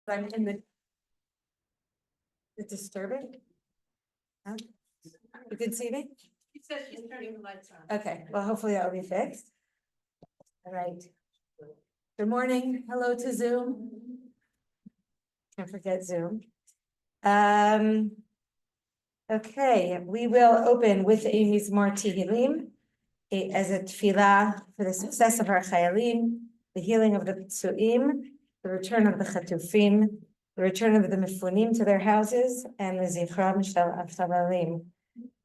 I'm in the disturbing. Huh? You can see me? She says she's turning the lights on. Okay, well, hopefully that will be fixed. All right. Good morning. Hello to Zoom. Can't forget Zoom. Okay, we will open with a Mizmor Tehillim as a tefillah for the success of our chayalim, the healing of the ptsuim, the return of the chatufim, the return of the mifunim to their houses, and the zichram shel achavalim.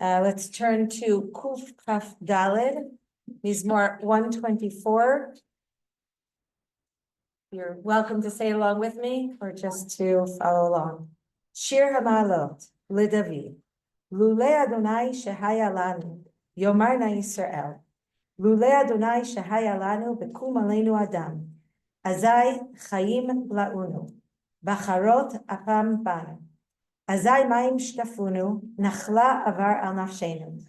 Let's turn to Kuf Kaf Daled, Mizmor 124. You're welcome to say along with me or just to follow along. Shir Hamalot LeDavid, Lulei Adonai Shehaya Lanu, Yomar Na Yisrael, Lulei Adonai Shehaya Lanu Bekum Aleinu Adam, Azai Chaim Launu, Bacharot Apam Banu, Azai Maim Shtafunu, Nachla Avar Al Nafshenu,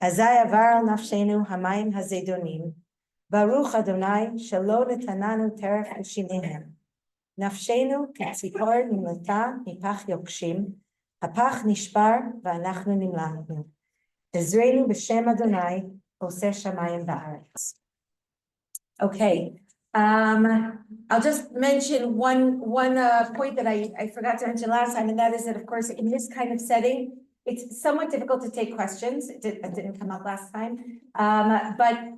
Azai Avar Al Nafshenu Hamayim Hazedonim, Baruch Adonai Shelo Netananu Terech Ushimihem, Nafshenu Ketzipor Nimlata Mipach Yokshim, Hapach Nishbar Va'anachnu Nimlachnu, Ezreinu B'Shem Adonai Oseh Shamayim Ba'aretz. Okay. I'll just mention one point that I forgot to mention last time, and that is that, of course, in this kind of setting, it's somewhat difficult to take questions. It didn't come up last time. But,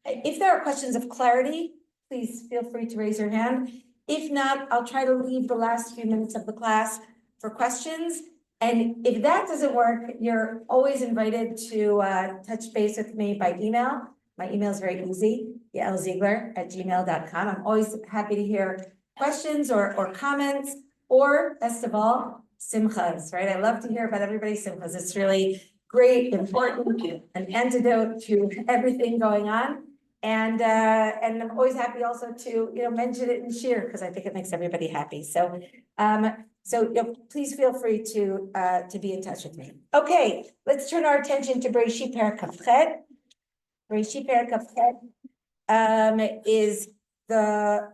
if there are questions of clarity, please feel free to raise your hand. If not, I'll try to leave the last few minutes of the class for questions. And if that doesn't work, you're always invited to touch base with me by email. My email is very easy, Yael Ziegler @gmail.com. I'm always happy to hear questions or comments, or best of all, simchas, right? I love to hear about everybody's simchas. It's really great, important, an antidote to everything going on. And I'm always happy also to mention it and share, because I think it makes everybody happy. So please feel free to be in touch with me. Okay, let's turn our attention to Bereshit Perek Kafchet. Bereshit Perek Kafchet is the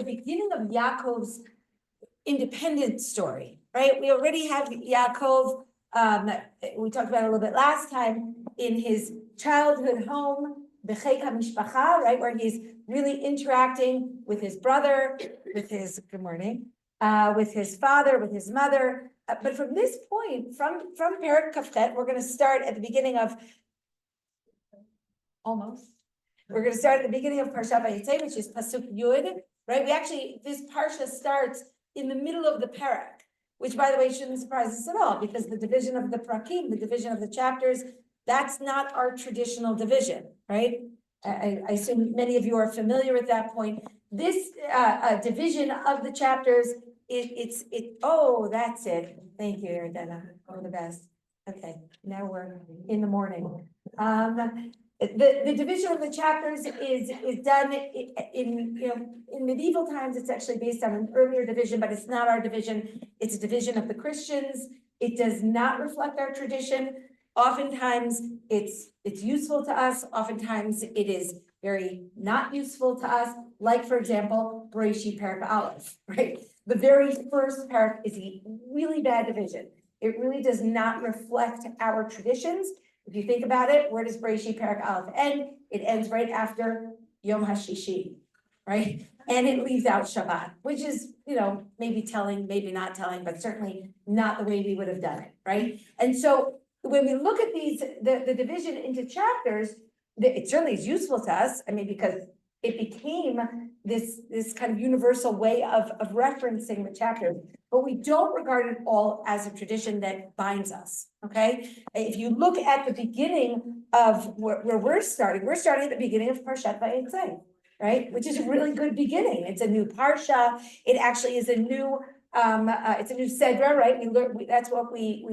beginning of Yaakov's independent story, right? We already have Yaakov. We talked about it a little bit last time in his childhood home, B'chei HaMishpacha, right, where he's really interacting with his brother, with his with his father, with his mother. But from this point, from Perek Kafchet, we're going to start at the beginning of We're going to start at the beginning of Parshat Vayetzei, which is Pasuk Yud, right? This parsha starts in the middle of the parak, which, by the way, shouldn't surprise us at all, because the division of the prakim, the division of the chapters, that's not our traditional division, right? I assume many of you are familiar with that point. This division of the chapters, that's it. Thank you, Iridena. All the best. Okay, now we're in the morning. The division of the chapters is done in medieval times. It's actually based on an earlier division, but it's not our division. It's a division of the Christians. It does not reflect our tradition. Oftentimes it's useful to us. Oftentimes it is very not useful to us. Like, for example, Bereshit Perek Aleph, right? The very first parak is a really bad division. It really does not reflect our traditions. If you think about it, where does Bereshit Perek Aleph end? It ends right after Yom HaShishi, right? And it leaves out Shabbat, which is, maybe telling, maybe not telling, but certainly not the way we would have done it, right? And so when we look at the division into chapters, it certainly is useful to us. I mean, because it became this kind of universal way of referencing the chapters, but we don't regard it all as a tradition that binds us, okay? If you look at the beginning of where we're starting at the beginning of Parshat Vayetzei, right? Which is a really good beginning. It's a new parsha. It actually is a new sedra, right? That's what we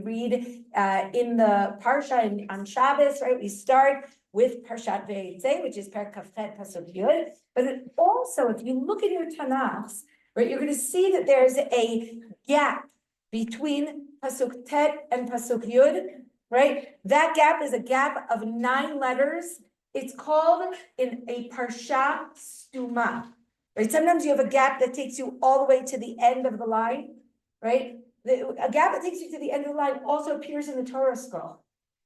read in the parsha on Shabbos, right? We start with Parshat Vayetzei, which is Perek Kafchet Pasuk Yud. But it also, if you look at your Tanachs, right, you're going to see that there's a gap between Pasuk Tet and Pasuk Yud, right? That gap is a gap of 9 letters. It's called in a Parsha Stuma. right? Sometimes you have a gap that takes you all the way to the end of the line, right? A gap that takes you to the end of the line also appears in the Torah scroll,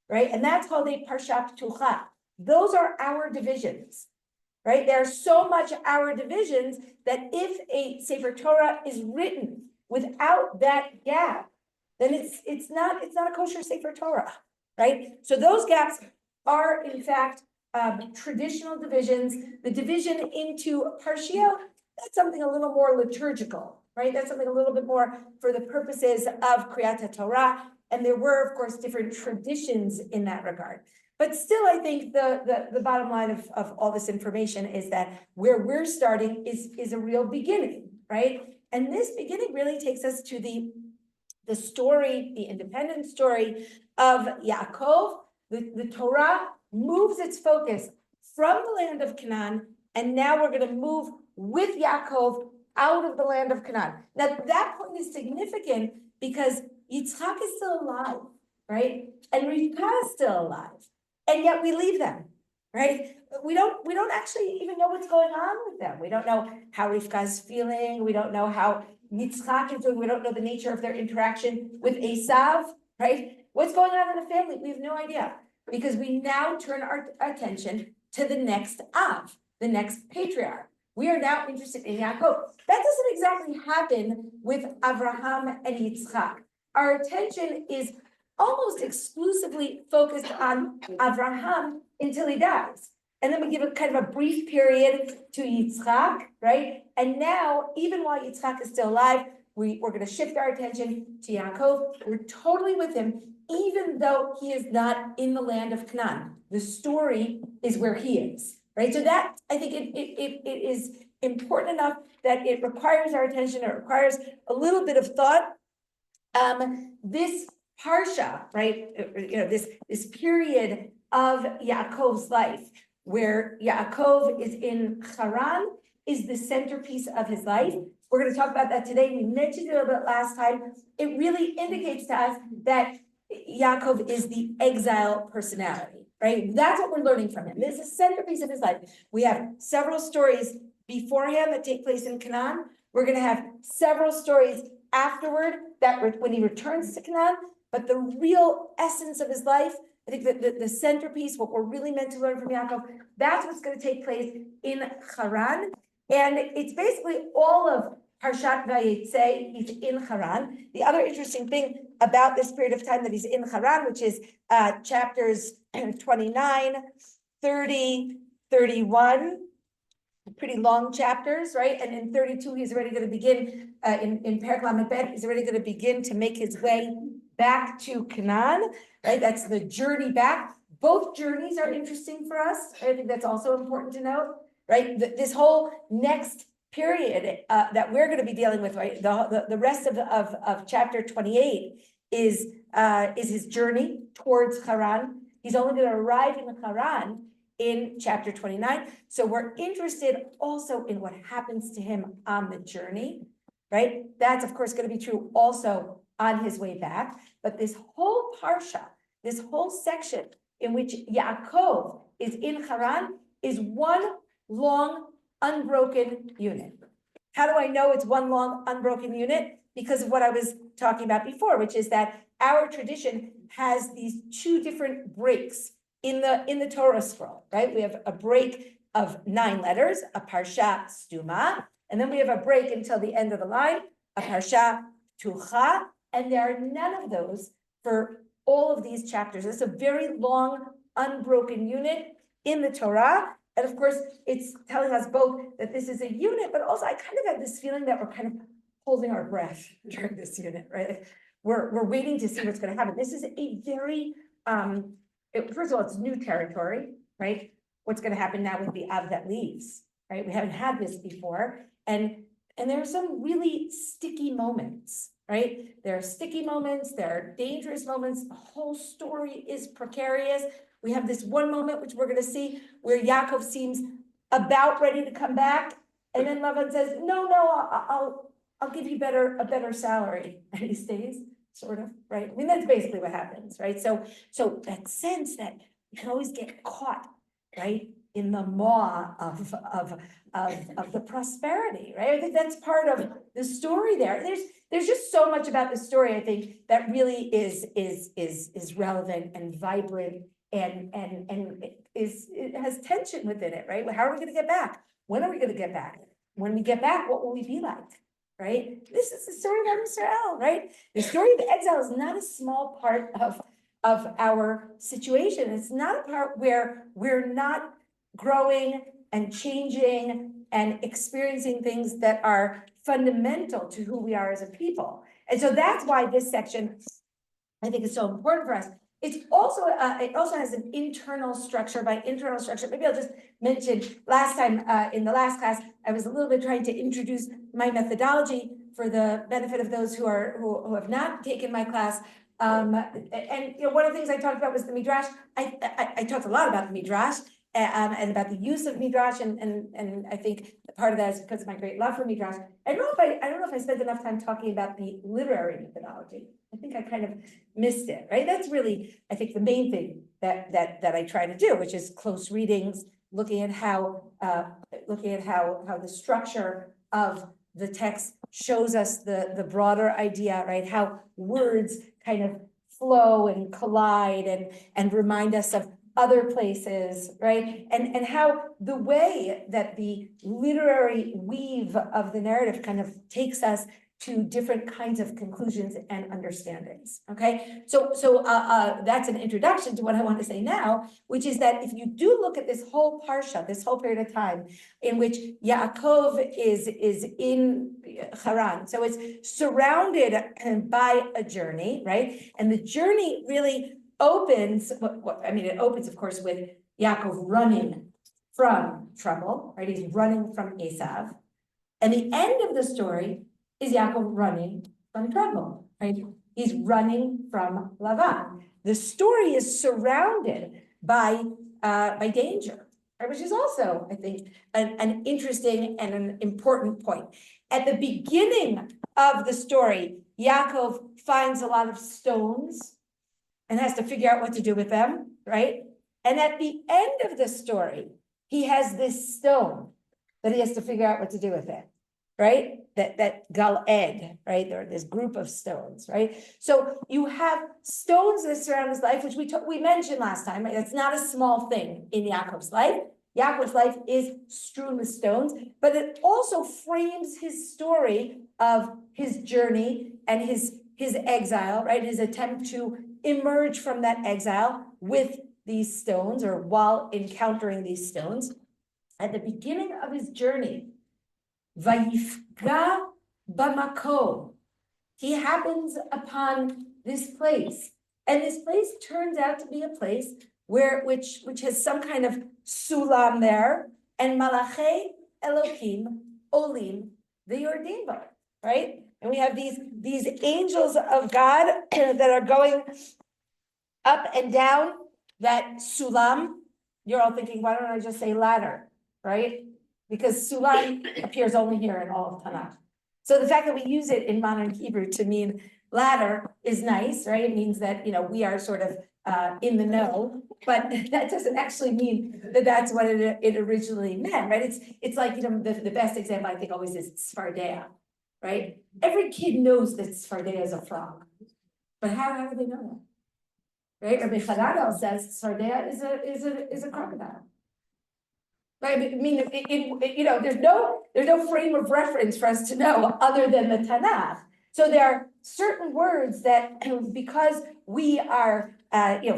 right? And that's called a Parshat Tucha. Those are our divisions, right? There are so much our divisions that if a Sefer Torah is written without that gap, then it's not a kosher Sefer Torah, right? So those gaps are in fact traditional divisions. The division into Parshiot, that's something a little more liturgical, right? That's something a little bit more for the purposes of Kriyat Torah. And there were, of course, different traditions in that regard. But still, I think the bottom line of all this information is that where we're starting is a real beginning, right? And this beginning really takes us to the story, the independent story of Yaakov. The Torah moves its focus from the land of Canaan, and now we're going to move with Yaakov out of the land of Canaan. Now, that point is significant because Yitzchak is still alive, right? And Rivka is still alive, and yet we leave them, right? We don't actually even know what's going on with them. We don't know how Rivka is feeling. We don't know how Yitzchak is doing. We don't know the nature of their interaction with Esav, right? What's going on in the family? We have no idea, because we now turn our attention to the next Av, the next patriarch. We are now interested in Yaakov. That doesn't exactly happen with Avraham and Yitzchak. Our attention is almost exclusively focused on Avraham until he dies. And then we give a kind of a brief period to Yitzchak, right? And now, even while Yitzchak is still alive, we're going to shift our attention to Yaakov. We're totally with him, even though he is not in the land of Canaan. The story is where he is, right? So that, I think it is important enough that it requires our attention. It requires a little bit of thought. This Parsha, right? This period of Yaakov's life, where Yaakov is in Haran, is the centerpiece of his life. We're going to talk about that today. We mentioned it a little bit last time. It really indicates to us that Yaakov is the exile personality, right? That's what we're learning from him. This is the centerpiece of his life. We have several stories beforehand that take place in Canaan. We're going to have several stories afterward that when he returns to Canaan, but the real essence of his life, I think that the centerpiece, what we're really meant to learn from Yaakov, that's what's going to take place in Haran. And it's basically all of Parshat Vayetze, he's in Haran. The other interesting thing about this period of time that he's in Haran, which is chapters 29, 30, 31, pretty long chapters, right? And in 32, he's already going to begin, in Perek Lamed Bet, he's already going to begin to make his way back to Canaan, right? That's the journey back. Both journeys are interesting for us. I think that's also important to note, right? This whole next period that we're going to be dealing with, right? The rest of chapter 28 is his journey towards Haran. He's only going to arrive in Haran in chapter 29. So we're interested also in what happens to him on the journey, right? That's of course going to be true also on his way back. But this whole parsha, this whole section in which Yaakov is in Haran is one long unbroken unit. How do I know it's one long unbroken unit? Because of what I was talking about before, which is that our tradition has these two different breaks in the Torah scroll, right? We have a break of 9 letters, a parsha stuma, and then we have a break until the end of the line, a parsha tucha, and there are none of those for all of these chapters. It's a very long, unbroken unit in the Torah. And of course, it's telling us both that this is a unit, but also I kind of have this feeling that we're kind of holding our breath during this unit, right? We're waiting to see what's going to happen. This is a very, first of all, it's new territory, right? What's going to happen now with the Av that leaves, right? We haven't had this before. And there are some really sticky moments, right? There are sticky moments, there are dangerous moments. The whole story is precarious. We have this one moment, which we're going to see, where Yaakov seems about ready to come back. And then Lavan says, no, I'll give you a better salary. And he stays, sort of, right? I mean, that's basically what happens, right? So that sense that you can always get caught, right? in the maw of the prosperity, right? I think that's part of the story there. There's just so much about the story, I think, that really is relevant and vibrant and it has tension within it, right? How are we gonna get back? When are we gonna get back? When we get back, what will we be like? Right? This is the story of Israel, right? The story of exile is not a small part of our situation. It's not a part where we're not growing and changing and experiencing things that are fundamental to who we are as a people. And so that's why this section, I think, is so important for us. It's also, it also has an internal structure. By internal structure, maybe I'll just mention last time, in the last class, I was a little bit trying to introduce my methodology for the benefit of those who have not taken my class. And one of the things I talked about was the Midrash. I talked a lot about the Midrash and about the use of Midrash, and I think part of that is because of my great love for Midrash. I don't know if I spent enough time talking about the literary methodology. I think I kind of missed it, right? That's really, I think, the main thing that I try to do, which is close readings, looking at how the structure of the text shows us the broader idea, right? How words kind of flow and collide and remind us of other places, right? And how the way that the literary weave of the narrative kind of takes us to different kinds of conclusions and understandings, okay? So that's an introduction to what I want to say now, which is that if you do look at this whole parsha, this whole period of time in which Yaakov is in Haran, so it's surrounded by a journey, right? And the journey really opens, it opens, of course, with Yaakov running from trouble, right? He's running from Esav. And the end of the story is Yaakov running from trouble, right? He's running from Lavan. The story is surrounded by danger, right? Which is also, I think, an interesting and an important point. At the beginning of the story, Yaakov finds a lot of stones and has to figure out what to do with them, right? And at the end of the story, he has this stone that he has to figure out what to do with it, right? That Gal-Ed, right? There are this group of stones, right? So you have stones that surround his life, which we mentioned last time, right? It's not a small thing in Yaakov's life. Yaakov's life is strewn with stones, but it also frames his story of his journey and his exile, right? His attempt to emerge from that exile with these stones, or while encountering these stones. At the beginning of his journey, Vayifga b'makom, he happens upon this place, and this place turns out to be a place which has some kind of sulam there, and Malachei Elohim olim v'yordim bo, right? And we have these angels of God that are going up and down that sulam. You're all thinking, why don't I just say ladder, right? Because sulam appears only here in all of Tanakh. So the fact that we use it in modern Hebrew to mean ladder is nice, right? It means that, we are sort of in the know, but that doesn't actually mean that that's what it originally meant, right? It's like, the best example I think always is Tzfardea, right? Every kid knows that Tzfardea is a frog, but how do they know that? Right? Rabbi Chananel says Tzfardea is a crocodile. Right? I mean, there's no frame of reference for us to know other than the Tanakh. So there are certain words that, because we are,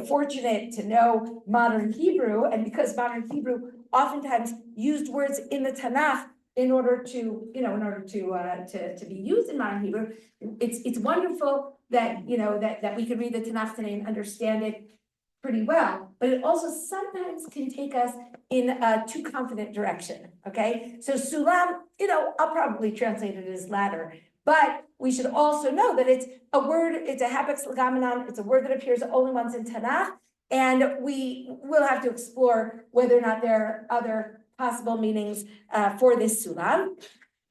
fortunate to know modern Hebrew, and because modern Hebrew oftentimes used words in the Tanakh in order to be used in modern Hebrew, it's wonderful that that we can read the Tanakh today and understand it pretty well, but it also sometimes can take us in a too confident direction, okay? So sulam, I'll probably translate it as ladder, but we should also know that it's a word, it's a hapax legomenon, it's a word that appears only once in Tanakh, and we will have to explore whether or not there are other possible meanings for this sulam.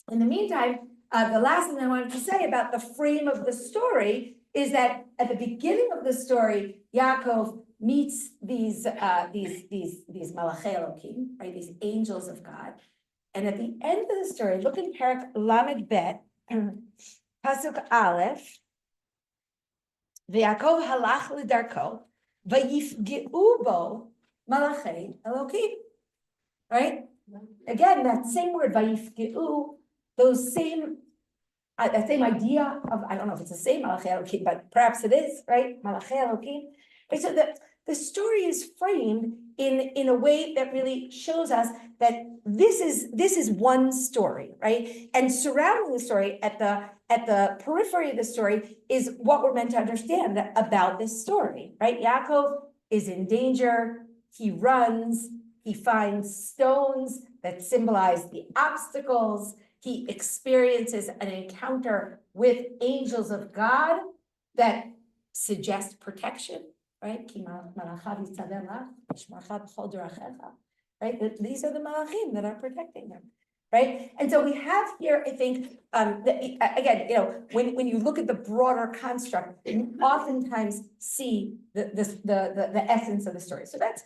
In the meantime, the last thing I wanted to say about the frame of the story is that at the beginning of the story, Yaakov meets these Malachei Elokim, right? These angels of God. And at the end of the story, look in Parak Lamed Bet, Pasuk Aleph, V'Yaakov halach l'darko, v'yifgeu bo Malachei Elokim, right? Again, that same word, v'yifgeu, those same, that same idea of, I don't know if it's the same Malachei Elokim, but perhaps it is, right? Malachei Elokim. Right, so the story is framed in a way that really shows us that this is one story, right? And surrounding the story at the periphery of the story is what we're meant to understand about this story, right? Yaakov is in danger, he runs, he finds stones that symbolize the obstacles, he experiences an encounter with angels of God that suggest protection. Right? These are the malachim that are protecting him, right? And so we have here, I think, again, when you look at the broader construct, you oftentimes see the essence of the story. So that's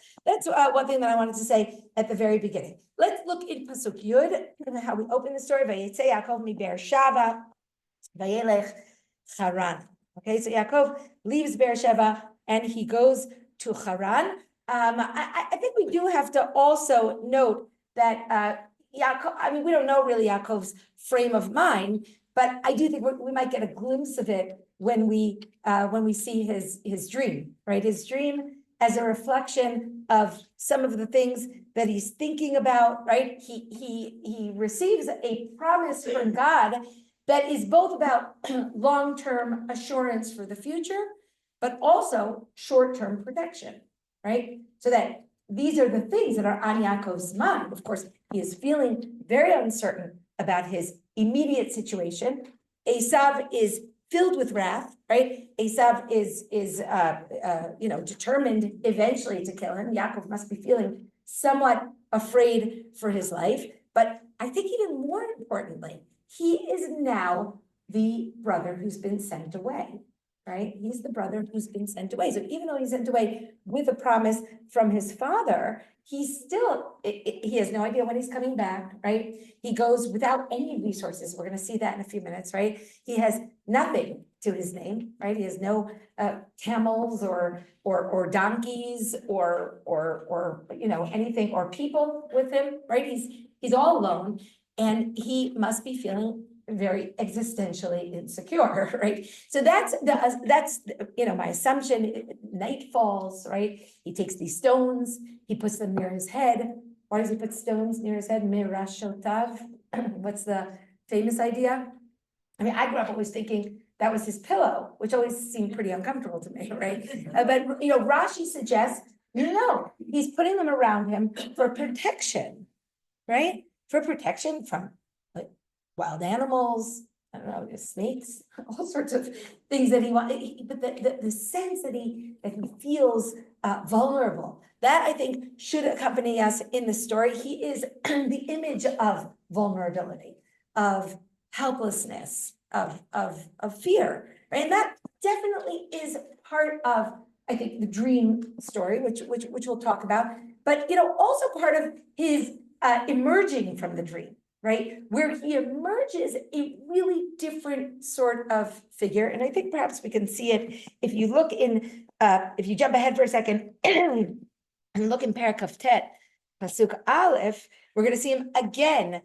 one thing that I wanted to say at the very beginning. Let's look in Pasuk Yud, how we open the story. Vayetze Yaakov mi Beersheva, vayelech Haran. Okay, so Yaakov leaves Beersheba and he goes to Haran. I think we do have to also note that Yaakov, I mean, we don't know really Yaakov's frame of mind, but I do think we might get a glimpse of it when we see his dream, right? His dream as a reflection of some of the things that he's thinking about, right? He receives a promise from God that is both about long-term assurance for the future, but also short-term protection, right? So that these are the things that are on Yaakov's mind. Of course, he is feeling very uncertain about his immediate situation. Esav is filled with wrath, right? Esav is determined eventually to kill him. Yaakov must be feeling somewhat afraid for his life. But I think even more importantly, he is now the brother who's been sent away. Right? He's the brother who's been sent away. So even though he's sent away with a promise from his father, he's still, he has no idea when he's coming back, right? He goes without any resources. We're going to see that in a few minutes, right? He has nothing to his name, right? He has no camels or donkeys or anything or people with him, right? He's all alone, and he must be feeling very existentially insecure, right? So that's my assumption. Night falls, right? He takes these stones, he puts them near his head. Why does he put stones near his head? Mirashotav. What's the famous idea? I mean, I grew up always thinking that was his pillow, which always seemed pretty uncomfortable to me, right? But Rashi suggests, no, he's putting them around him for protection, right? For protection from wild animals, I don't know, snakes, all sorts of things that he wants. But the sense that he feels vulnerable, that I think should accompany us in the story. He is the image of vulnerability, of helplessness, of fear, right? And that definitely is part of, I think, the dream story, which we'll talk about. But also part of his emerging from the dream. Right, where he emerges a really different sort of figure. And I think perhaps we can see it if you look in, if you jump ahead for a second and look in Perek Tet, Pasuk Aleph, we're going to see him again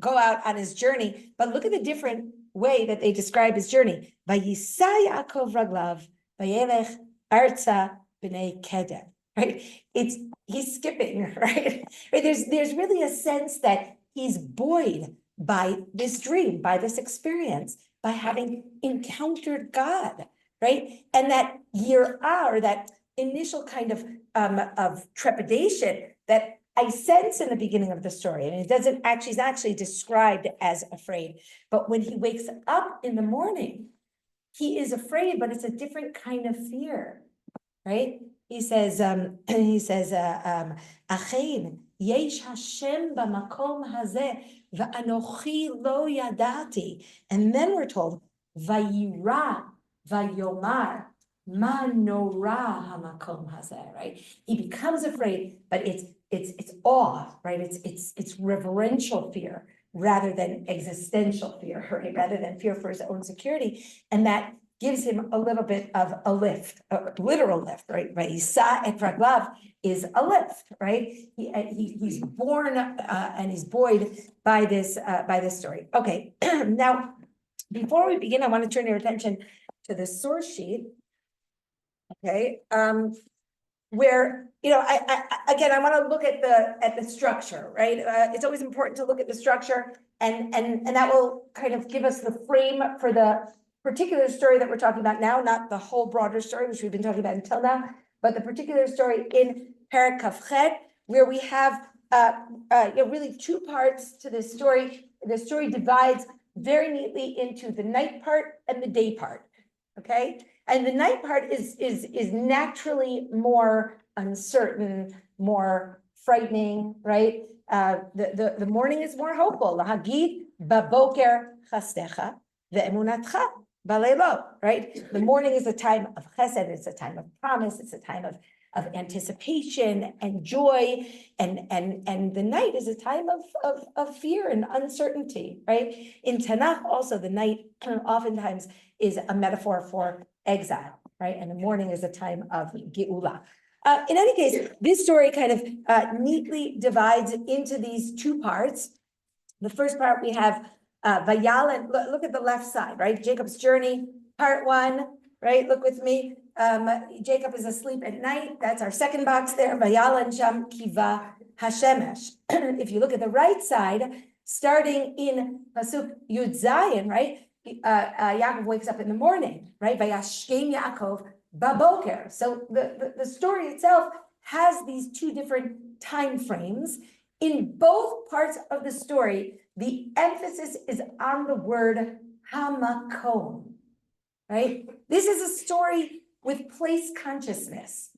go out on his journey. But look at the different way that they describe his journey. Vayisa Yaakov raglav, vayelech arza b'nei kedem. Right, he's skipping. Right, there's really a sense that he's buoyed by this dream, by this experience, by having encountered God, right? And that that initial kind of trepidation that I sense in the beginning of the story, and he's actually described as afraid, but when he wakes up in the morning, he is afraid, but it's a different kind of fear, right? He says, Achein, Yesh Hashem b'makom hazeh, v'anochi lo yadati. And then we're told, Vayira, Vayomar, Ma norah hamakom hazeh, right? He becomes afraid, but it's awe, right? It's reverential fear rather than existential fear, right? Rather than fear for his own security. And that gives him a little bit of a lift, a literal lift, right? Vayisa et raglav is a lift, right? He's born and he's buoyed by this story. Okay, now, before we begin, I want to turn your attention to the source sheet. Okay, where, again, I want to look at the structure, right? It's always important to look at the structure, and that will kind of give us the frame for the particular story that we're talking about now, not the whole broader story, which we've been talking about until now, but the particular story in Perek Kafchet, where we have really two parts to this story. The story divides very neatly into the night part and the day part. Okay, and the night part is naturally more uncertain, more frightening, right? The morning is more hopeful. Lahagid baboker chastecha ve'emunatcha balelo, right? The morning is a time of chesed, it's a time of promise, it's a time of anticipation and joy, and the night is a time of fear and uncertainty, right? In Tanakh, also the night oftentimes is a metaphor for exile, right? And the morning is a time of geula. In any case, this story kind of neatly divides into these two parts. The first part we have Yael, and look at the left side, right? Jacob's journey, part one, right? Look with me. Jacob is asleep at night. That's our second box there. Yael and Sham Kiva Hashemesh. If you look at the right side, starting in Pasuk Yud Zayin, right? Yaakov wakes up in the morning, right? Vayashkem Yaakov baboker. So the story itself has these two different time frames. In both parts of the story, the emphasis is on the word hamakom, right? This is a story with place consciousness,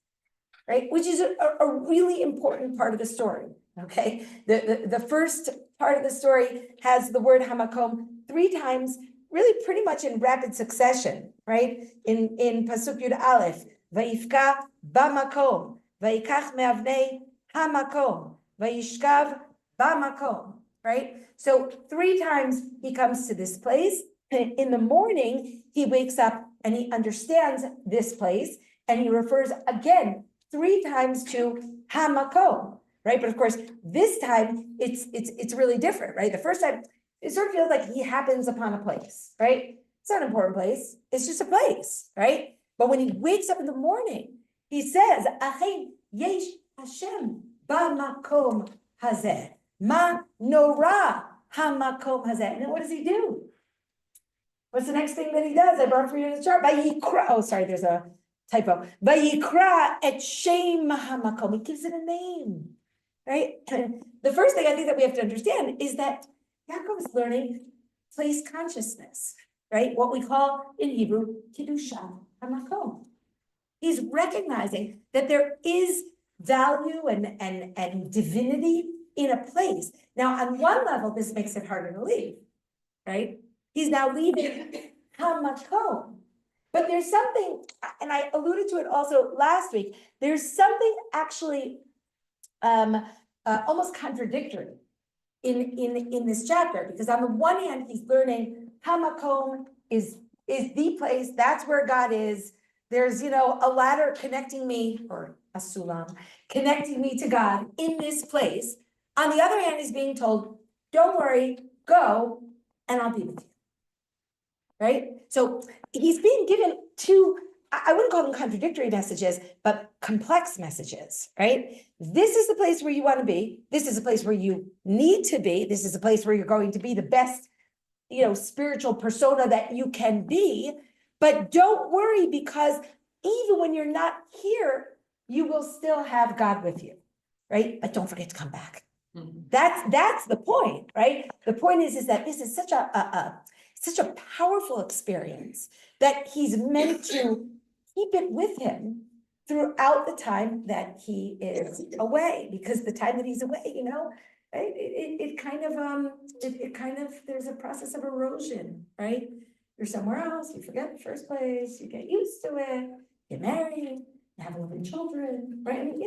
right? Which is a really important part of the story, okay? The first part of the story has the word hamakom 3 times, really pretty much in rapid succession, right? In Pasuk Yud Aleph, Vayifka bamakom, Vayikach me'avnei hamakom, Vayishkav bamakom, right? So 3 times he comes to this place. In the morning, he wakes up and he understands this place, and he refers again 3 times to hamakom, right? But of course, this time it's really different, right? The first time, it sort of feels like he happens upon a place, right? It's not an important place. It's just a place, right? But when he wakes up in the morning, he says, Achei yesh Hashem bamakom hazeh, ma norah hamakom hazeh. And then what does he do? What's the next thing that he does? I brought for you in the chart. Vayikra, oh, sorry, there's a typo. Vayikra et shem hamakom. He gives it a name, right? The first thing I think that we have to understand is that Yaakov is learning place consciousness, right? What we call in Hebrew, Kiddusha HaMakom. He's recognizing that there is value and divinity in a place. Now, on one level, this makes it harder to leave, right? He's now leaving HaMakom. But there's something, and I alluded to it also last week, there's something actually almost contradictory in this chapter, because on the one hand, he's learning Hamakom is the place, that's where God is. There's, a ladder connecting me, or a sulam, connecting me to God in this place. On the other hand, he's being told, don't worry, go, and I'll be with you, right? So he's being given two, I wouldn't call them contradictory messages, but complex messages, right? This is the place where you want to be. This is a place where you need to be. This is a place where you're going to be the best, spiritual persona that you can be. But don't worry, because even when you're not here, you will still have God with you, right? But don't forget to come back. Mm-hmm. That's the point, right? The point is that this is such a powerful experience that he's meant to keep it with him throughout the time that he is away, because the time that he's away, right, it kind of, there's a process of erosion, right? You're somewhere else, you forget the first place, you get used to it, get married, have 11 children, right? And,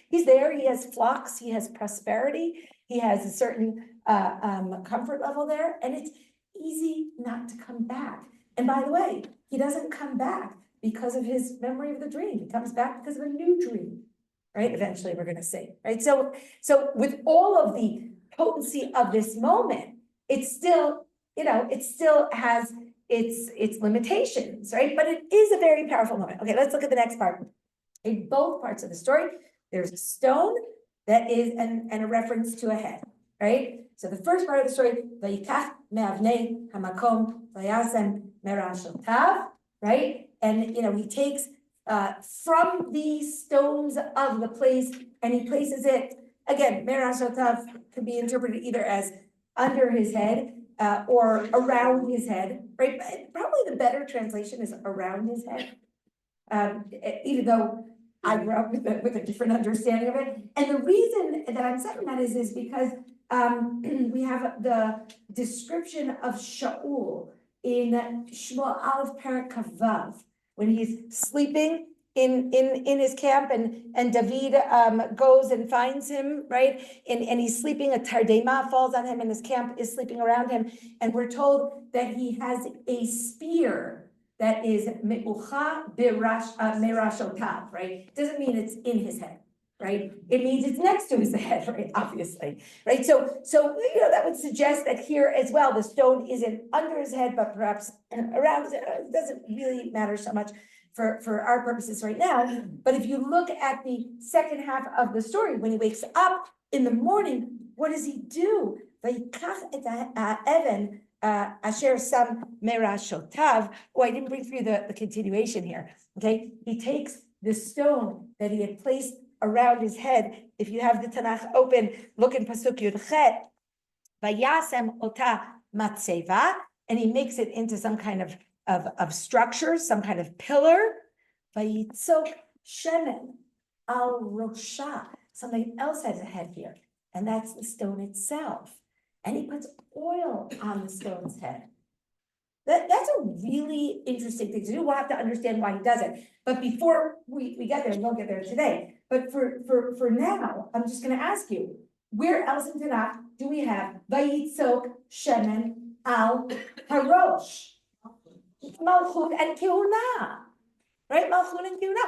he's there, he has flocks, he has prosperity, he has a certain comfort level there, and it's easy not to come back. And by the way, he doesn't come back because of his memory of the dream. He comes back because of a new dream, right? Eventually we're gonna see, right? So with all of the potency of this moment, it's still, it still has its limitations, right? But it is a very powerful moment. Okay, let's look at the next part. In both parts of the story, there's a stone that is and a reference to a head, right? So the first part of the story, Vayikach me'avnei hamakom vayasem merashotav, right? And he takes from the stones of the place and he places it, again, merashotav could be interpreted either as under his head or around his head, right? But probably the better translation is around his head. Even though I grew up with a different understanding of it. And the reason that I'm saying that is because we have the description of Shaul in Shmuel Aleph Perek Kavav, when he's sleeping in his camp and David goes and finds him, right? And he's sleeping, a tardema falls on him and his camp is sleeping around him. And we're told that he has a spear that is me'ucha merashotav, right? It doesn't mean it's in his head, right? It means it's next to his head, right? Obviously, right? So that would suggest that here as well, the stone isn't under his head, but perhaps around his head. It doesn't really matter so much for our purposes right now. But if you look at the second half of the story, when he wakes up in the morning, what does he do? Vayikach et even Asher Sam Merashotav. Oh, I didn't bring through the continuation here. Okay, he takes the stone that he had placed around his head. If you have the Tanakh open, look in Pasuk Yud Chet. Vayasem ota matseva, and he makes it into some kind of structure, some kind of pillar. Vayitzok shemen al rosha. Something else has a head here, and that's the stone itself. And he puts oil on the stone's head. That's a really interesting thing to do. We'll have to understand why he does it. But before we get there, we'll get there today. But for now, I'm just going to ask you, where else in Tanakh do we have Vayitzok shemen al harosh? Malchut and Kehuna, right? Malchut and Kehuna.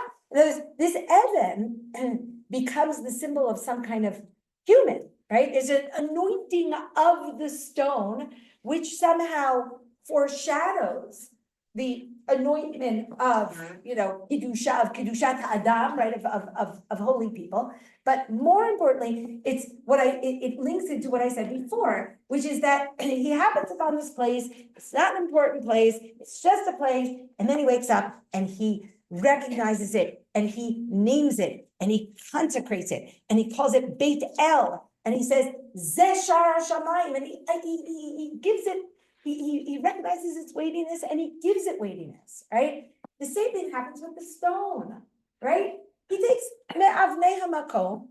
This Evan becomes the symbol of some kind of human. Right? There's an anointing of the stone, which somehow foreshadows the anointment of, Kedushat Adam, right? Of holy people. But more importantly, it's it links into what I said before, which is that he happens upon this place. It's not an important place. It's just a place. And then he wakes up and he recognizes it and he names it and he consecrates it and he calls it Beit El. And he says, Zeh Shar Shamayim, and he gives it, he recognizes its weightiness and he gives it weightiness, right? The same thing happens with the stone, right? He takes Me'avnei Hamakom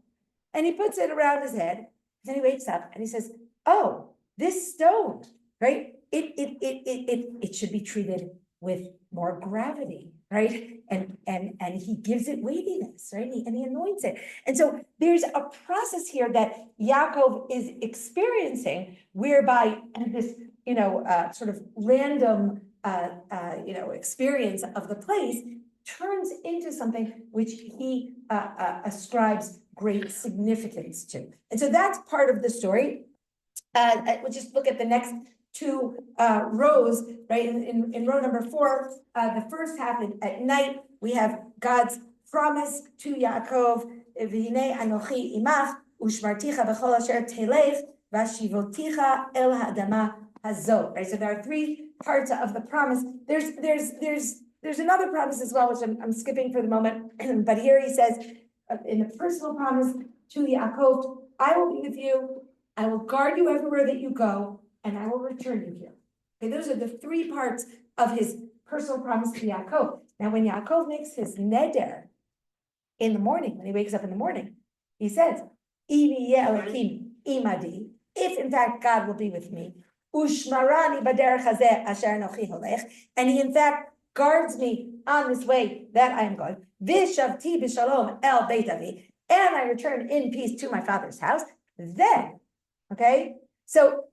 and he puts it around his head. Then he wakes up and he says, oh, this stone, right? It should be treated with more gravity, right? And he gives it weightiness, right? And he anoints it. And so there's a process here that Yaakov is experiencing, whereby this, sort of random, experience of the place turns into something which he ascribes great significance to. And so that's part of the story. We'll just look at the next two rows, right? In row number 4, the first half at night, we have God's promise to Yaakov, V'hinei anochi imach, ushmarticha b'chol asher telech, v'ashivoticha el ha'adama hazot. Right, so there are 3 parts of the promise. There's another promise as well, which I'm skipping for the moment, but here he says, in the personal promise to Yaakov, I will be with you, I will guard you everywhere that you go, and I will return you here. Okay, those are the 3 parts of his personal promise to Yaakov. Now, when Yaakov makes his neder in the morning, when he wakes up in the morning, he says, if in fact God will be with me, ushmarani baderech hazeh asher anochi holech, and he in fact guards me on this way that I am going. Vishavti b'shalom el beit avi, and I return in peace to my father's house. Then, okay, so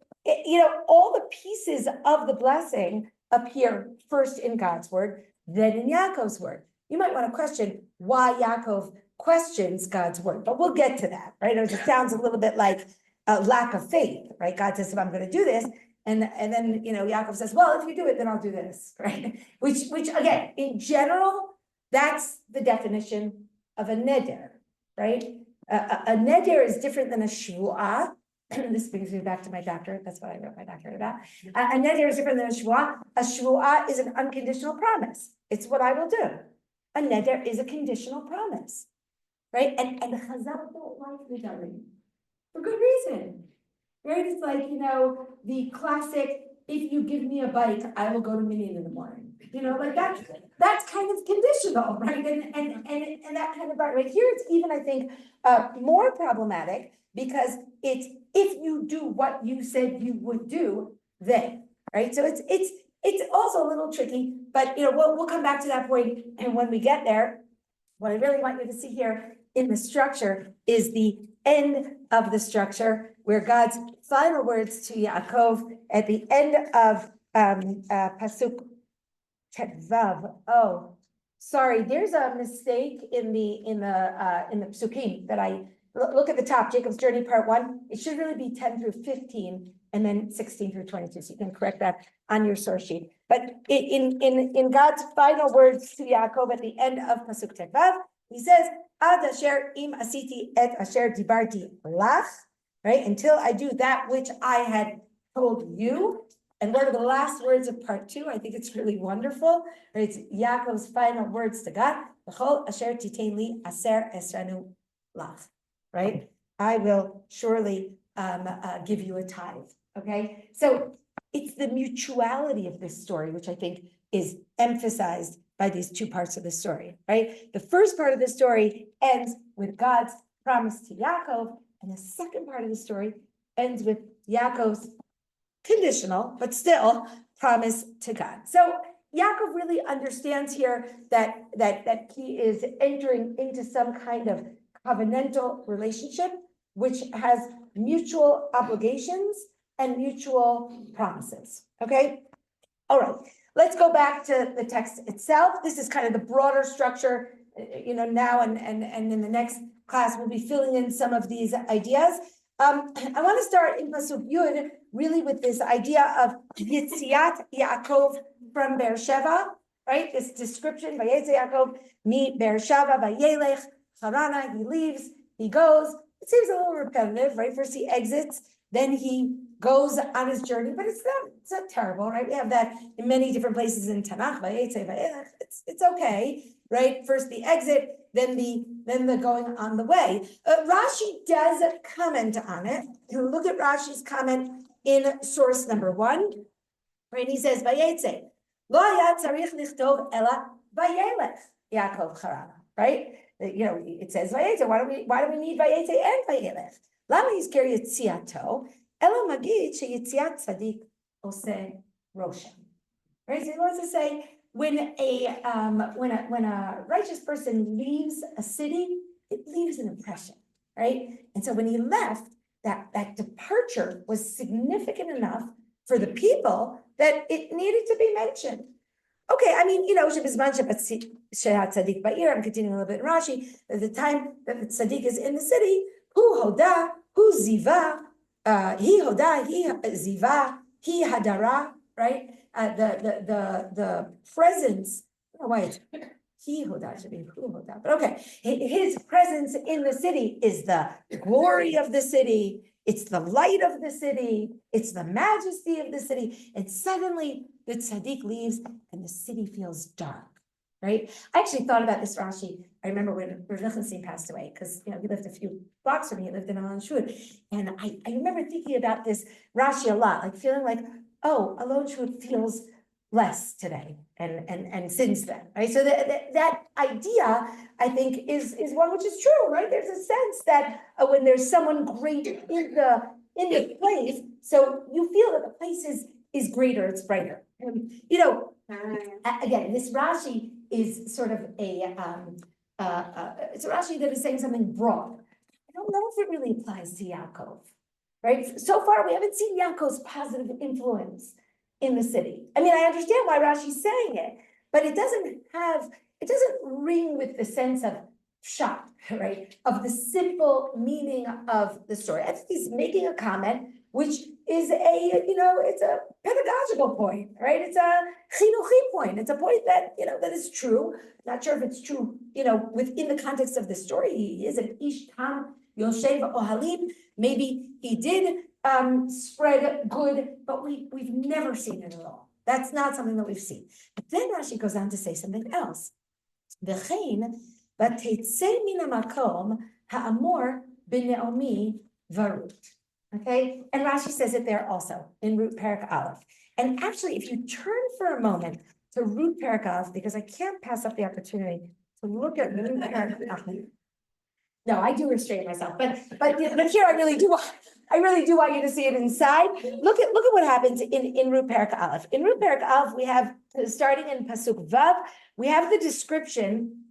all the pieces of the blessing appear first in God's word, then in Yaakov's word. You might want to question why Yaakov questions God's word, but we'll get to that, right? It sounds a little bit like a lack of faith, right? God says, if I'm going to do this, and then Yaakov says, well, if you do it, then I'll do this, right? Which again, in general, that's the definition of a neder, right? A neder is different than a shvuah. This brings me back to my doctorate. That's what I wrote my doctorate about. A neder is different than a shvuah. A shvuah is an unconditional promise. It's what I will do. A neder is a conditional promise, right? And Chazal don't like nedarim for good reason, right? It's like, the classic, if you give me a bike, I will go to Minyan in the morning. Like that's kind of conditional, right? And that kind of, right here, it's even, I think, more problematic because it's, if you do what you said you would do, then, right? So it's also a little tricky, but we'll come back to that point. And when we get there, what I really want you to see here in the structure is the end of the structure, where God's final words to Yaakov at the end of Pasuk Tetvav. Oh, sorry, there's a mistake in the Psukim that I look at the top, Jacob's Journey Part 1. It should really be 10 through 15 and then 16 through 22. So you can correct that on your source sheet. But in God's final words to Yaakov at the end of Pasuk Tetvav, he says, Ad asher im asiti et asher dibarti lach, right? Until I do that which I had told you. And what are the last words of part 2? I think it's really wonderful. Right? It's Yaakov's final words to God. V'chol asher titein li aser esranu lach, right? I will surely give you a tithe, okay? So it's the mutuality of this story, which I think is emphasized by these two parts of the story, right? The first part of the story ends with God's promise to Yaakov, and the second part of the story ends with Yaakov's conditional, but still promise to God. So Yaakov really understands here that he is entering into some kind of covenantal relationship, which has mutual obligations and mutual promises, okay? All right. Let's go back to the text itself. This is kind of the broader structure, now and in the next class, we'll be filling in some of these ideas. I want to start in Pasuk Yud, really with this idea of Yitziat Yaakov from Beersheba, right? This description, Vayetze Yaakov, mi Beersheba, Vayelech, Harana, he leaves, he goes. It seems a little repetitive, right? First he exits, then he goes on his journey, but it's not terrible, right? We have that in many different places in Tanakh. It's okay, right? First the exit, then the going on the way. Rashi does comment on it. You look at Rashi's comment in source number 1, right? He says, "Vayetze lo haya tzarich lichtov ela vayelech Yaakov Harana," right? It says Vayetze. Why do we need Vayetze and Vayelech? Lama yizker yitziato elo magid sheyitziat tzadik oseh roshem. Right? So he wants to say when a righteous person leaves a city, it leaves an impression, right? And so when he left, that departure was significant enough for the people that it needed to be mentioned. Okay, I mean, I'm continuing a little bit in Rashi. At the time that the tzaddik is in the city, hu hoda, hu ziva, he hoda, he ziva, he hadara, right? The presence, I don't know why it's he hoda, should be who hoda, but okay. His presence in the city is the glory of the city. It's the light of the city. It's the majesty of the city. And suddenly the tzaddik leaves and the city feels dark, right? I actually thought about this, Rashi. I remember when Rav Nicholson passed away, because he lived a few blocks from me. He lived in Alon Shud. And I remember thinking about this Rashi a lot, like feeling like, oh, Alon Shud feels less today and since then, right? So that idea, I think, is one which is true, right? There's a sense that when there's someone great in the place, so you feel that the place is greater, it's brighter. Again, this Rashi is sort of it's a Rashi that is saying something broad. I don't know if it really applies to Yaakov, right? So far, we haven't seen Yaakov's positive influence in the city. I mean, I understand why Rashi's saying it, but it doesn't ring with the sense of shock, right? Of the simple meaning of the story. I think he's making a comment, which is it's a pedagogical point, right? It's a chinuchi point. It's a point that, that is true. Not sure if it's true, within the context of the story. He is an ish tam yoshev ohalim. Maybe he did spread good, but we've never seen it at all. That's not something that we've seen. But then Rashi goes on to say something else. V'chein v'teitzei min hamakom ha'amor b'ne'omi varut. Okay, and Rashi says it there also in Root Parak Aleph. And actually, if you turn for a moment to Root Parak Aleph, because I can't pass up the opportunity to look at Root Parak Aleph. No, I do restrain myself, but here I really do want you to see it inside. Look at what happens in Root Parak Aleph. In Root Parak Aleph, we have, starting in Pasuk Vav, we have the description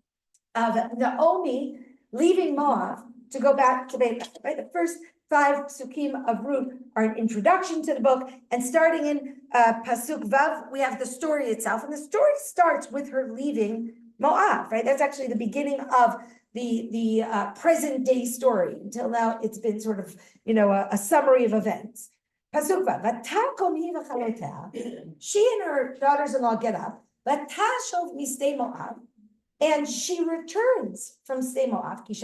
of Naomi leaving Moab to go back to Beit, right? The first 5 psukim of Ruth are an introduction to the book, and starting in Pasuk Vav, we have the story itself, and the story starts with her leaving Moab, right? That's actually the beginning of the present day story. Until now, it's been sort of, a summary of events. Pasuk Vav, "Vatakom hi v'chalotea." She and her daughters-in-law get up, "Vatashov mistei Moab," and she returns from Sdei Moab, because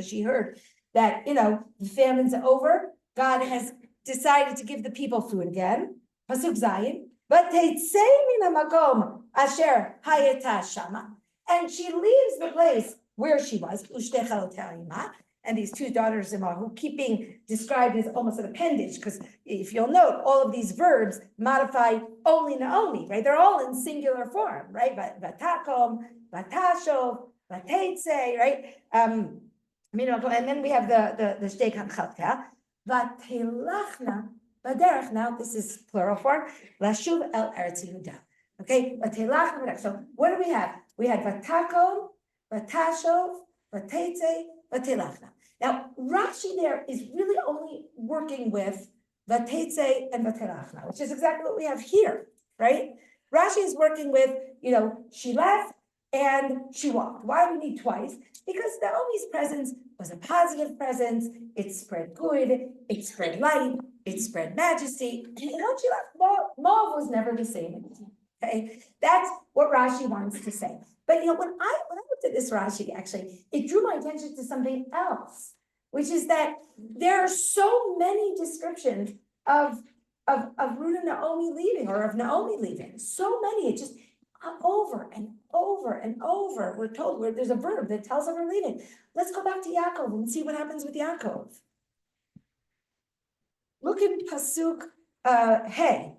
she heard that, the famine's over. God has decided to give the people food again. Pasuk Zayin, v'teitzei min hamakom asher hayeta shama, and she leaves the place where she was, u'shtei chalotea ima, and these 2 daughters-in-law who keep being described as almost an appendage, because if you'll note, all of these verbs modify only Naomi, right? They're all in singular form, right? Vatakom, vatashov, vateitze, right? And then we have the shtei chalcha, vatelachna, vaderech. Now this is plural form. Lashuv el Eretz Yehuda. Okay, vatelachna. So what do we have? We had vatakom, vatashov, vateitze, vatelachna. Now, Rashi there is really only working with vateitze and vatelachna, which is exactly what we have here, right? Rashi is working with, she left and she walked. Why do we need twice? Because Naomi's presence was a positive presence. It spread good, it spread light, it spread majesty. And when she left, Moab was never the same. Okay, that's what Rashi wants to say. But when I looked at this Rashi, actually, it drew my attention to something else, which is that there are so many descriptions of Ruth and Naomi leaving, or of Naomi leaving. So many, it just over and over and over. We're told where there's a verb that tells of her leaving. Let's go back to Yaakov and see what happens with Yaakov. Look in Pasuk Hey,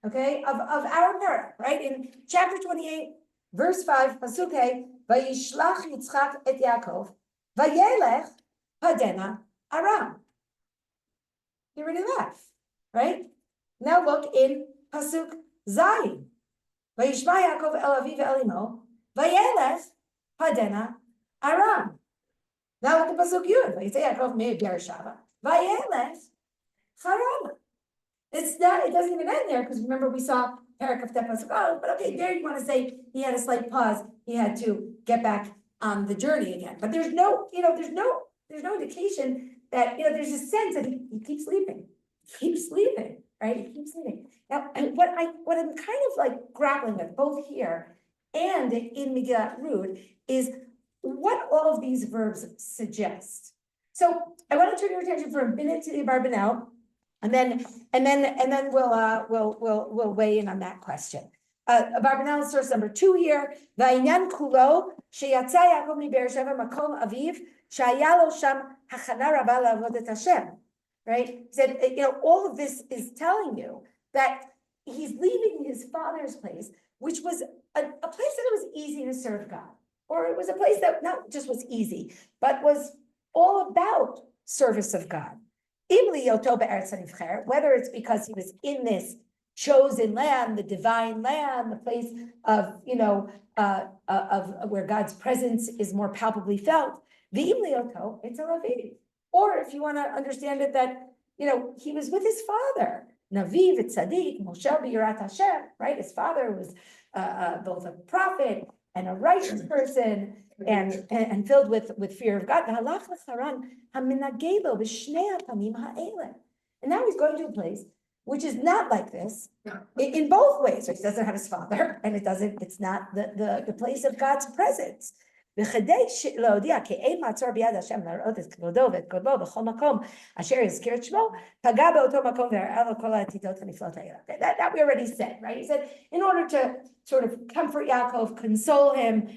okay, of our parak, right? In chapter 28. Verse 5, Pasuk Hey, Vayishlach Yitzchak et Yaakov, Vayelech Padena Aram. He already left, right? Now look in Pasuk Zayin. Vayishma Yaakov el aviv el imo, Vayelech Padena Aram. Now look at Pasuk Yud. Vayitze Yaakov me Beersheva, Vayelech Haram. It doesn't even end there, because remember we saw Parak of Pasuk. Oh, but okay, there you want to say he had a slight pause. He had to get back on the journey again. But there's no indication that, there's a sense that he keeps leaving. He keeps leaving, right? He keeps leaving. Now, and what I'm kind of like grappling with both here and in Megillat Ruth is what all of these verbs suggest. So I want to turn your attention for a minute to the Abarbanel. And then we'll weigh in on that question. Abarbanel is source number 2 here. Va'inyan kulo sheyatza Yaakov miBeersheva makom aviv shaya lo sham hachana rabba la'avodat Hashem. Right? He said, all of this is telling you that he's leaving his father's place, which was a place that it was easy to serve God, or it was a place that not just was easy, but was all about service of God. Whether it's because he was in this chosen land, the divine land, the place of, of where God's presence is more palpably felt. It's a Laviv. Or if you want to understand it that, he was with his father. Naviv, Tzaddik, Moshe B'yirat Hashem, right? His father was both a prophet and a righteous person and filled with fear of God. And now he's going to a place which is not like this in both ways. So he doesn't have his father, and it's not the place of God's presence. That we already said, right? He said, in order to sort of comfort Yaakov, console him,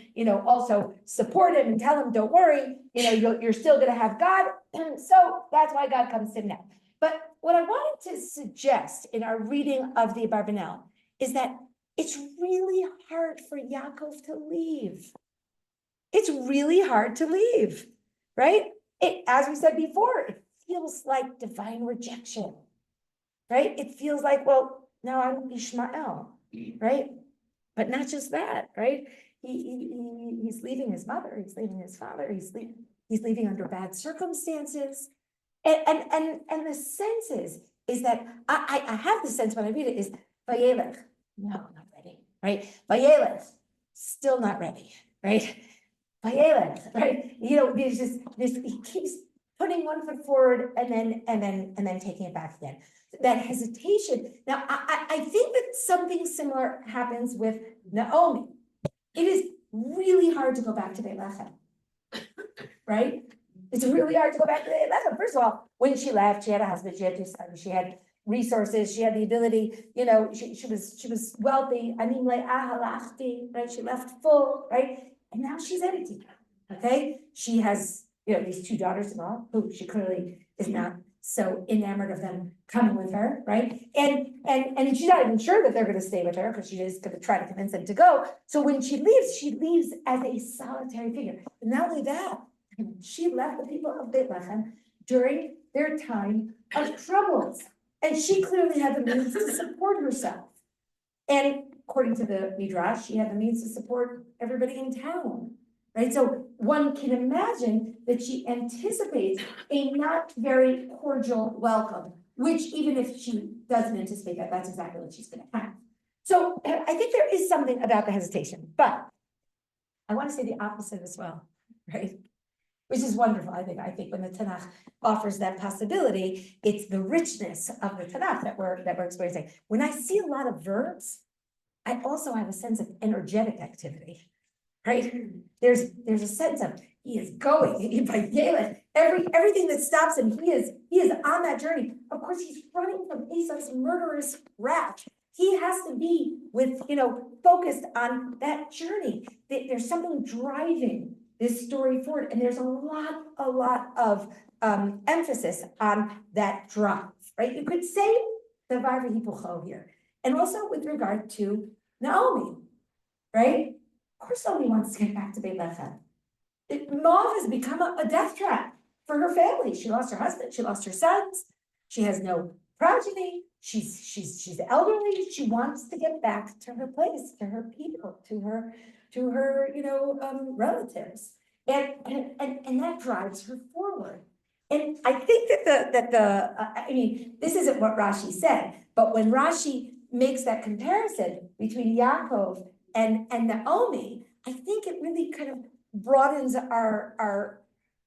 also support him and tell him, don't worry, you're still going to have God. So that's why God comes to him now. But what I wanted to suggest in our reading of the Abarbanel is that it's really hard for Yaakov to leave. It's really hard to leave, right? As we said before, it feels like divine rejection, right? It feels like, well, now I'm Ishmael, right? But not just that, right? He's leaving his mother, he's leaving his father, he's leaving under bad circumstances. And the sense is that I have the sense when I read it is Vayelech, no, not ready, right? Vayelech, still not ready, right? Vayelech, right? There's this, he keeps putting one foot forward and then taking it back again. That hesitation. Now, I think that something similar happens with Naomi. It is really hard to go back to Beit Lechem, right? It's really hard to go back to Beit Lechem. First of all, when she left, she had a husband, she had 2 sons, she had resources, she had the ability, she was wealthy. Right? She left full, right? And now she's empty, okay? She has, these 2 daughters-in-law who she clearly is not so enamored of them coming with her, right? And she's not even sure that they're going to stay with her because she is going to try to convince them to go. So when she leaves as a solitary figure. And not only that, she left the people of Beit Lechem during their time of troubles. And she clearly had the means to support herself. And according to the Midrash, she had the means to support everybody in town, right? So one can imagine that she anticipates a not very cordial welcome, which even if she doesn't anticipate that, that's exactly what she's going to have. So I think there is something about the hesitation, but I want to say the opposite as well, right? Which is wonderful, I think when the Tanakh offers that possibility, it's the richness of the Tanakh that we're experiencing. When I see a lot of verbs, I also have a sense of energetic activity, right? There's a sense of he is going by Yael. Everything that stops him, he is on that journey. Of course, he's running from Esau's murderous wrath. He has to be focused on that journey. There's something driving this story forward, and there's a lot of emphasis on that drive, right? You could say the Varva Hipucho here, and also with regard to Naomi, right? Of course, Naomi wants to get back to Beit Lechem. Moab has become a death trap for her family. She lost her husband, she lost her sons, she has no progeny, she's elderly, she wants to get back to her place, to her people, to her relatives, and that drives her forward. And I think that this isn't what Rashi said, but when Rashi makes that comparison between Yaakov and Naomi, I think it really kind of broadens our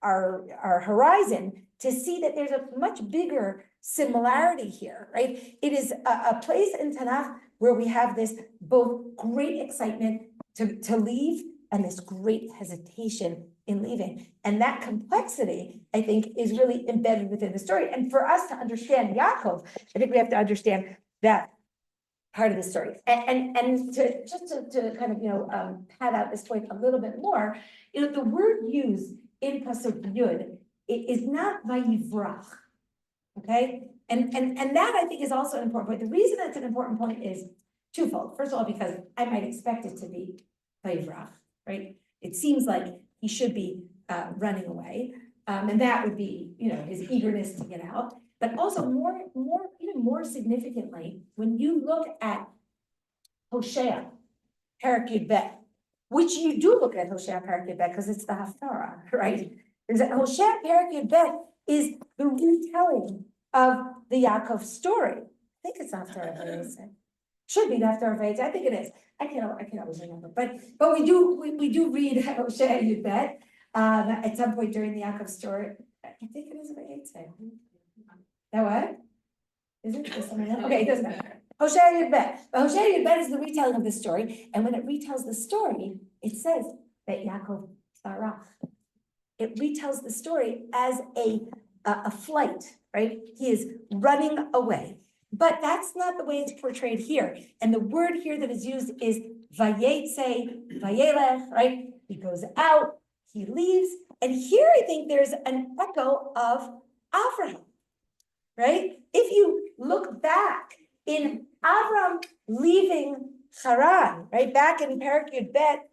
horizon to see that there's a much bigger similarity here, right? It is a place in Tanakh where we have this both great excitement to leave and this great hesitation in leaving. And that complexity, I think, is really embedded within the story. And for us to understand Yaakov, I think we have to understand that part of the story. And to kind of, pad out this point a little bit more, the word used in Pasuk Yud is not vayivrach, okay? And that I think is also an important point. The reason that's an important point is twofold. First of all, because I might expect it to be vayivrach, right? It seems like he should be running away. And that would be, his eagerness to get out. But also even more significantly, when you look at Hosea, Perek Yud Bet, which you do look at Hosea Perek Yud Bet because it's the Haftarah, right? Is that Hosea Perek Yud Bet is the retelling of the Yaakov story. I think it's Haftarah. Should be the Haftarah. I think it is. I can't always remember, but we do read Hosea Yud Bet at some point during the Yaakov story. I think it is Vayetze. That what? Is it? Is something else? Okay, it doesn't matter. Hosea Yud Bet. But Hosea Yud Bet is the retelling of the story, and when it retells the story, it says that Yaakov Barach. It retells the story as a flight, right? He is running away. But that's not the way it's portrayed here. And the word here that is used is vayetze, vayelech, right? He goes out, he leaves. And here I think there's an echo of Avraham, right? If you look back in Avram leaving Haran, right? Back in Perek Yud Bet,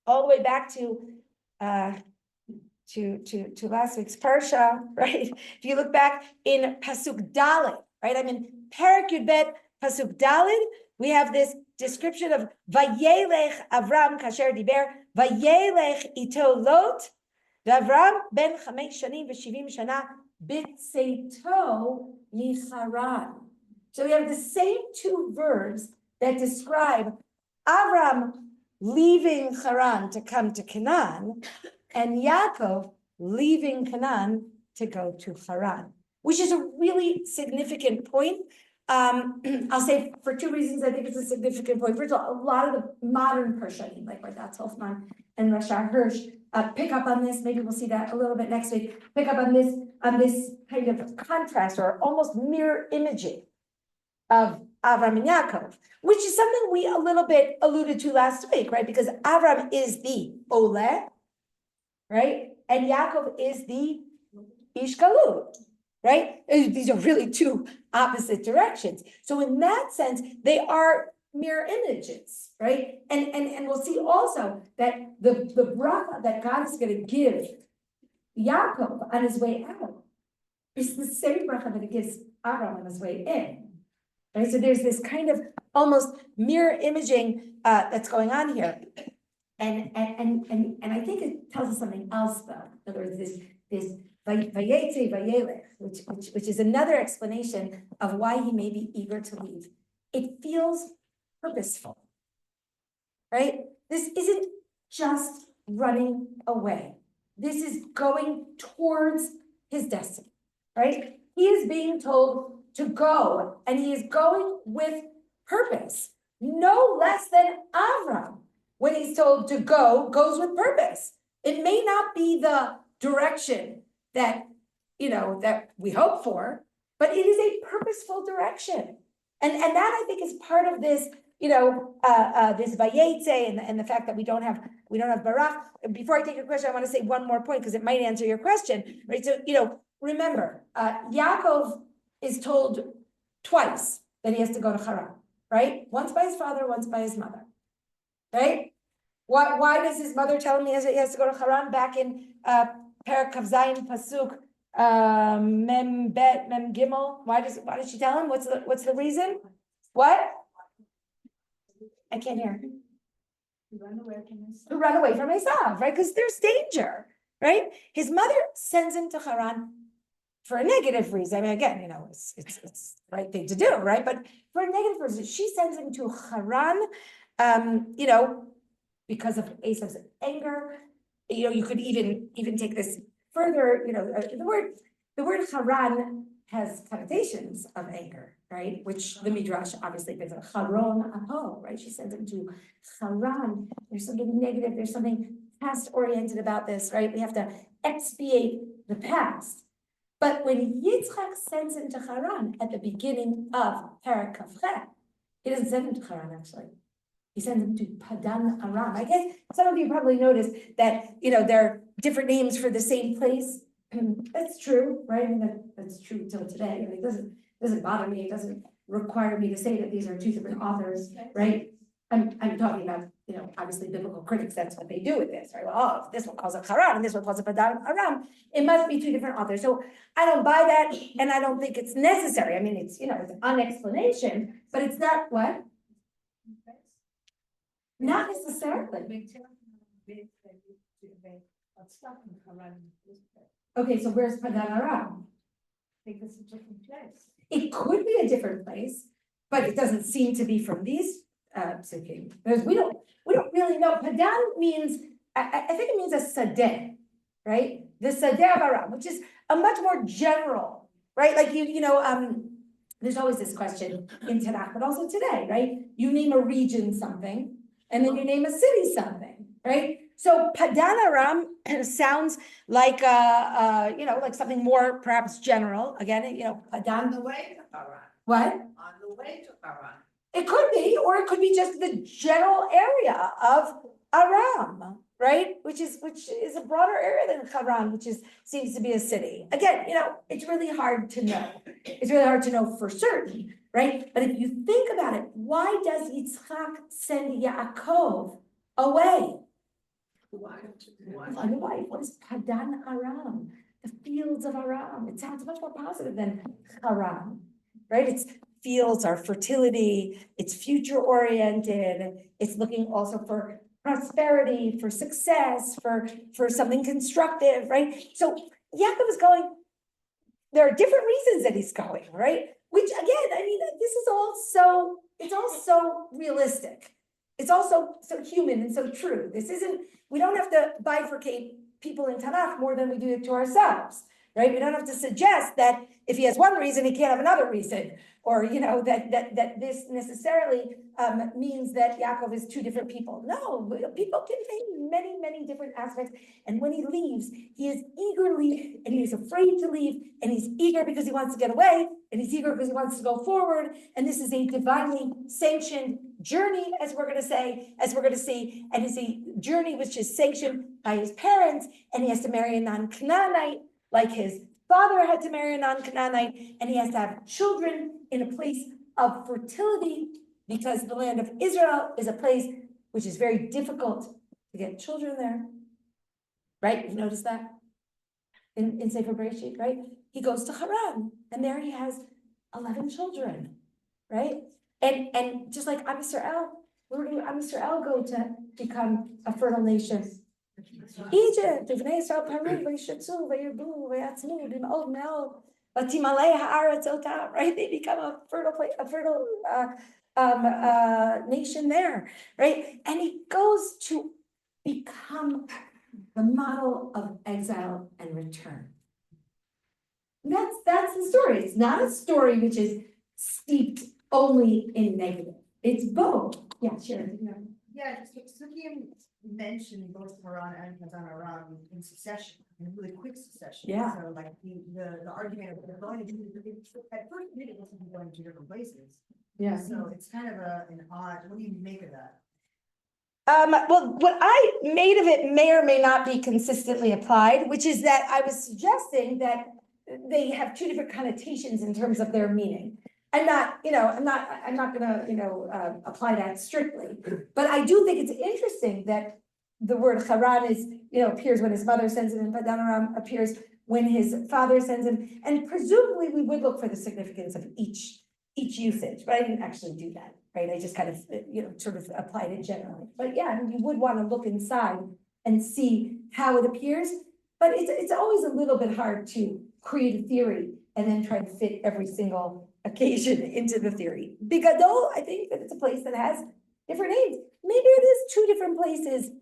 all the way back to last week's Parsha, right? If you look back in Pasuk Dalet, right? I mean, Perek Yud Bet, Pasuk Dalet, we have this description of Vayelech Avram kasher diber, Vayelech ito Lot, Avram ben chamesh shanim v'shivim shana bitseito micharan. So we have the same two verbs that describe Avram leaving Haran to come to Canaan, and Yaakov leaving Canaan to go to Haran, which is a really significant point. I'll say for two reasons, I think it's a significant point. First of all, a lot of the modern Parshanim, like Radat Hoffman and Rasha Hirsch, pick up on this. Maybe we'll see that a little bit next week. Pick up on this kind of contrast or almost mirror imaging of Avram and Yaakov, which is something we a little bit alluded to last week, right? Because Avram is the Oleh, right? And Yaakov is the Ish Galut, right? These are really two opposite directions. So in that sense, they are mirror images, right? And we'll see also that the bracha that God is going to give Yaakov on his way out is the same bracha that he gives Avram on his way in. Right, so there's this kind of almost mirror imaging that's going on here, and I think it tells us something else though. In other words, this vayetze vayelech, which is another explanation of why he may be eager to leave. It feels purposeful, right? This isn't just running away. This is going towards his destiny, right? He is being told to go, and he is going with purpose, no less than Avram, when he's told to go, goes with purpose. It may not be the direction that, that we hope for, but it is a purposeful direction. And that I think is part of this, this vayetze and the fact that we don't have Barach. Before I take your question, I want to say one more point because it might answer your question, right? So, remember, Yaakov is told twice that he has to go to Haran, right? Once by his father, once by his mother, right? Why does his mother tell him he has to go to Haran? Back in Perek Kav Zayin Pasuk Mem Bet Mem Gimel. Why does she tell him? What's the reason? What? I can't hear. To run away from his To run away from Esav, right? Because there's danger, right? His mother sends him to Haran for a negative reason. I mean, again, it's the right thing to do, right? But for a negative reason, she sends him to Haran, because of Esav's anger. You could even take this further. The word Haran has connotations of anger, right? Which the Midrash obviously brings up. Haron aho, right? She sends him to Haran. There's something negative. There's something past oriented about this, right? We have to expiate the past. But when Yitzchak sends him to Haran at the beginning of Perek Kafchet, he doesn't send him to Haran actually. He sends him to Padan Aram. I guess some of you probably noticed that, there are different names for the same place. That's true, right? I mean, that's true till today. I mean, it doesn't bother me. It doesn't require me to say that these are two different authors, right? I'm talking about obviously biblical critics, that's what they do with this, right? Well, oh, this one calls it Haran and this one calls it Padan Aram. It must be two different authors. So I don't buy that and I don't think it's necessary. I mean, it's, it's an explanation, but it's not what? Not necessarily. Okay, so where's Padan Aram? I think it's a different place. It could be a different place, but it doesn't seem to be from these psukim. Because we don't really know. Padan means, I think it means a sadeh, right? The sadeh of Aram, which is a much more general, right? Like there's always this question in Tanakh, but also today, right? You name a region something, and then you name a city something, right? So Padan Aram sounds like like something more perhaps general. Again, Padan. On the way to Haran. What? On the way to Haran. It could be, or it could be just the general area of Aram, right? Which is a broader area than Haran, which seems to be a city. Again, it's really hard to know. It's really hard to know for certain, right? But if you think about it, why does Yitzchak send Yaakov away? Why? Find a wife. What is Padan Aram? The fields of Aram. It sounds much more positive than Haran, right? It's fields are fertility, it's future oriented, it's looking also for prosperity, for success, for something constructive, right? So Yaakov is going, there are different reasons that he's going, right? Which again, I mean, this is it's all so realistic. It's also so human and so true. We don't have to bifurcate people in Tanakh more than we do it to ourselves, right? We don't have to suggest that if he has one reason, he can't have another reason, or that this necessarily means that Yaakov is two different people. No, people contain many, many different aspects. And when he leaves, he is eagerly, and he is afraid to leave, and he's eager because he wants to get away, and he's eager because he wants to go forward. And this is a divinely sanctioned journey, as we're going to see, and it's a journey which is sanctioned by his parents, and he has to marry a non-Canaanite, like his father had to marry a non-Canaanite, and he has to have children in a place of fertility, because the land of Israel is a place which is very difficult to get children there. Right? You notice that? In Sefer Bereshit, right? He goes to Haran, and there he has 11 children, right? And just like Am Yisrael, where do Am Yisrael go to become a fertile nation? Egypt, Bnei Yisrael paru v'yishatzu v'yirbu v'yatzmu d'ma'od me'od v'timalei ha'aretz otam, right? They become a fertile nation there, right? And he goes to become the model of exile and return. That's the story. It's not a story which is steeped only in negative. It's both. Yeah, sure. Yeah, Sukim mentioned both Haran and Padan Aram in succession, in really quick succession. Yeah. So like the argument of they're going to do, at first it wasn't going to different places. Yeah. So it's kind of an odd, what do you make of that? Well, what I made of it may or may not be consistently applied, which is that I was suggesting that they have two different connotations in terms of their meaning. I'm not gonna, apply that strictly, but I do think it's interesting that the word Haran is, appears when his mother sends him, and Padan Aram appears when his father sends him, and presumably we would look for the significance of each usage, but I didn't actually do that, right? I just kind of, sort of applied it generally. But yeah, I mean, you would want to look inside and see how it appears, but it's always a little bit hard to create a theory and then try to fit every single occasion into the theory. Because though I think that it's a place that has different names. Maybe it is two different places,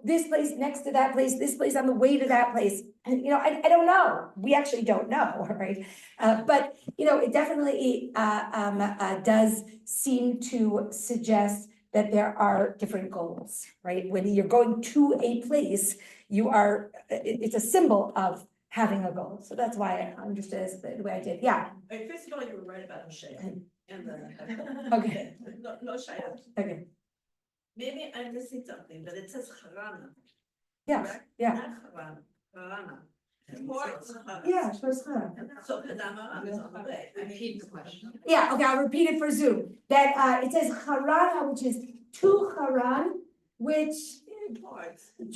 this place next to that place, this place on the way to that place. And, I don't know. We actually don't know, right? But, it definitely does seem to suggest that there are different goals, right? When you're going to a place, it's a symbol of having a goal. So that's why I understood it the way I did. Yeah. First of all, you were right about Shaya and the. Okay. No Shaya. Okay. Maybe I'm missing something, but it says Harana. Yeah. Correct? Yeah. Not Harana, Harana. Before it's Harana. Yeah, first time. So Kadama is on the way. Repeat the question. Yeah, okay, I'll repeat it for Zoom. That it says Harana, which is to Haran, which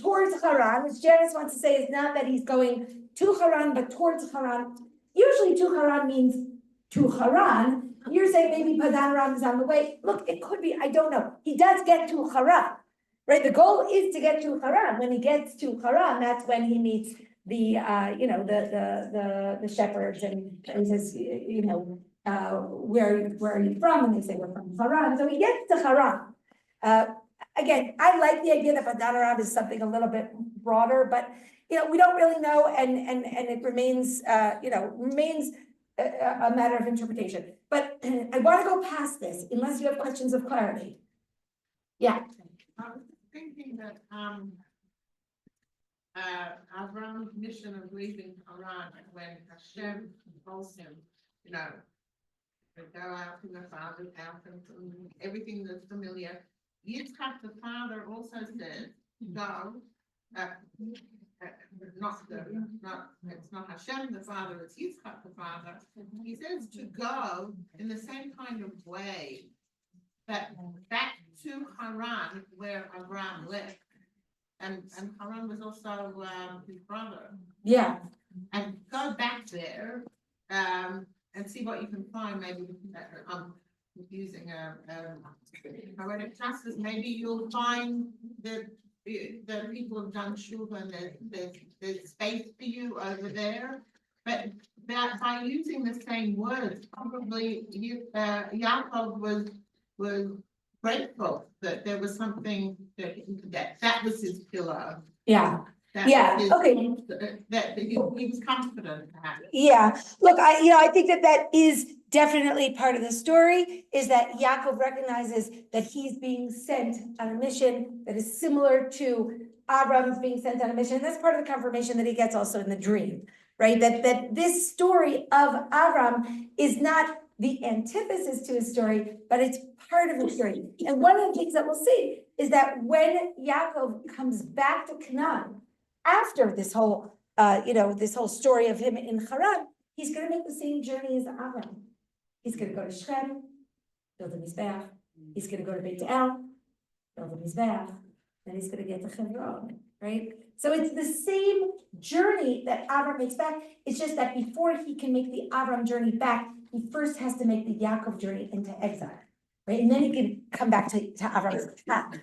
towards Haran, which Janice wants to say is not that he's going to Haran, but towards Haran. Usually to Haran means to Haran. You're saying maybe Padan Aram is on the way. Look, it could be, I don't know. He does get to Haran, right? The goal is to get to Haran. When he gets to Haran, that's when he meets the, the shepherds and says, where are you from? And they say, we're from Haran. So he gets to Haran. Again, I like the idea that Padan Aram is something a little bit broader, but, we don't really know, and it remains, remains a matter of interpretation. But I want to go past this, unless you have questions of clarity. Yeah. I was thinking that, Avram's mission of leaving Haran, when Hashem told him, to go out to the father's house and everything that's familiar. Yitzchak, the father, also says, go, it's not Hashem the father, it's Yitzchak the father. He says to go in the same kind of way, that back to Haran where Avram lived. And Haran was also his brother. Yeah. And go back there and see what you can find. Maybe I'm using a poetic justice. Maybe you'll find the people have done tshuva and there's space for you over there. But that by using the same words, probably Yaakov was grateful that there was something that was his pillar. Yeah. Okay. That he was confident at. Yeah. Look, I think that is definitely part of the story, is that Yaakov recognizes that he's being sent on a mission that is similar to Avram's being sent on a mission. That's part of the confirmation that he gets also in the dream, right? That this story of Avram is not the antithesis to his story, but it's part of the story. And one of the things that we'll see is that when Yaakov comes back to Canaan, after this whole, this whole story of him in Haran, he's going to make the same journey as Avram. He's going to go to Shechem, build a Mizbeach. He's going to go to Beit El, build a Mizbeach. Then he's going to get to Hebron, right? So it's the same journey that Avram makes back. It's just that before he can make the Avram journey back, he first has to make the Yaakov journey into exile, right? And then he can come back to Avram's path.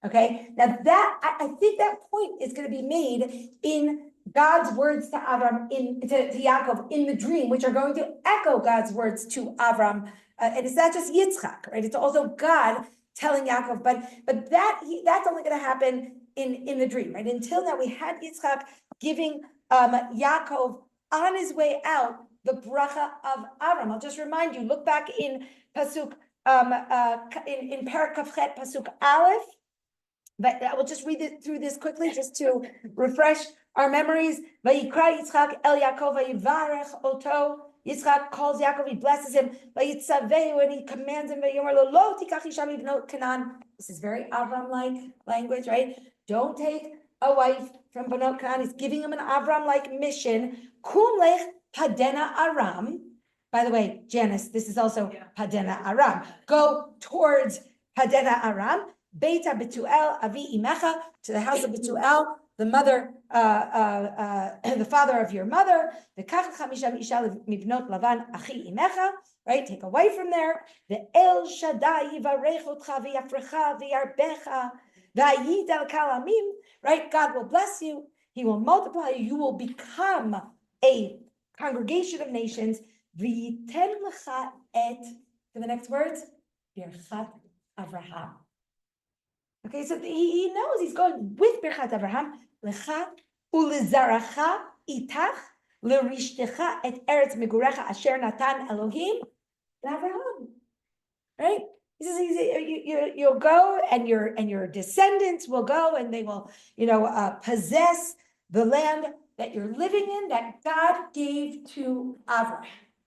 Okay, now that I think that point is going to be made in God's words to Avram to Yaakov in the dream, which are going to echo God's words to Avram, and it's not just Yitzchak, right? It's also God telling Yaakov, but that's only going to happen in the dream, right? Until now, we had Yitzchak giving Yaakov on his way out the bracha of Avram. I'll just remind you. Look back in pasuk in Perek Kafchet pasuk Aleph. But I will just read it through this quickly, just to refresh our memories. Vayikra Yitzchak El Yaakov vayivarech oto. Yitzchak calls Yaakov, he blesses him. Vayitzavehu, and he commands him. Vayomer lo lo tikach isha mibnot Canaan. This is very Avram-like language, right? Don't take a wife from Banot Canaan. He's giving him an Avram-like mission. Kum lech Padena Aram. By the way, Janice, this is also Padena Aram. Go towards Padena Aram. Beita Betuel Avi Imecha, to the house of Betuel, the mother, the father of your mother. The Kach Chamisham Isha Mibnot Lavan Achi Imecha, right? Take a wife from there. The El Shaddai Yivarech Otcha V'Yafrecha V'Yarbecha V'Yid Al Kalamim, right? God will bless you. He will multiply you. You will become a congregation of nations. V'Yiten Lecha Et, to the next words, Birchat Avraham. Okay, so he knows he's going with Birchat Avraham, Lecha ulezaracha itach lerishtecha et eretz megurecha asher natan Elohim Avraham. Right? He says you'll go, and your descendants will go, and they will possess the land that you're living in, that God gave to Avraham.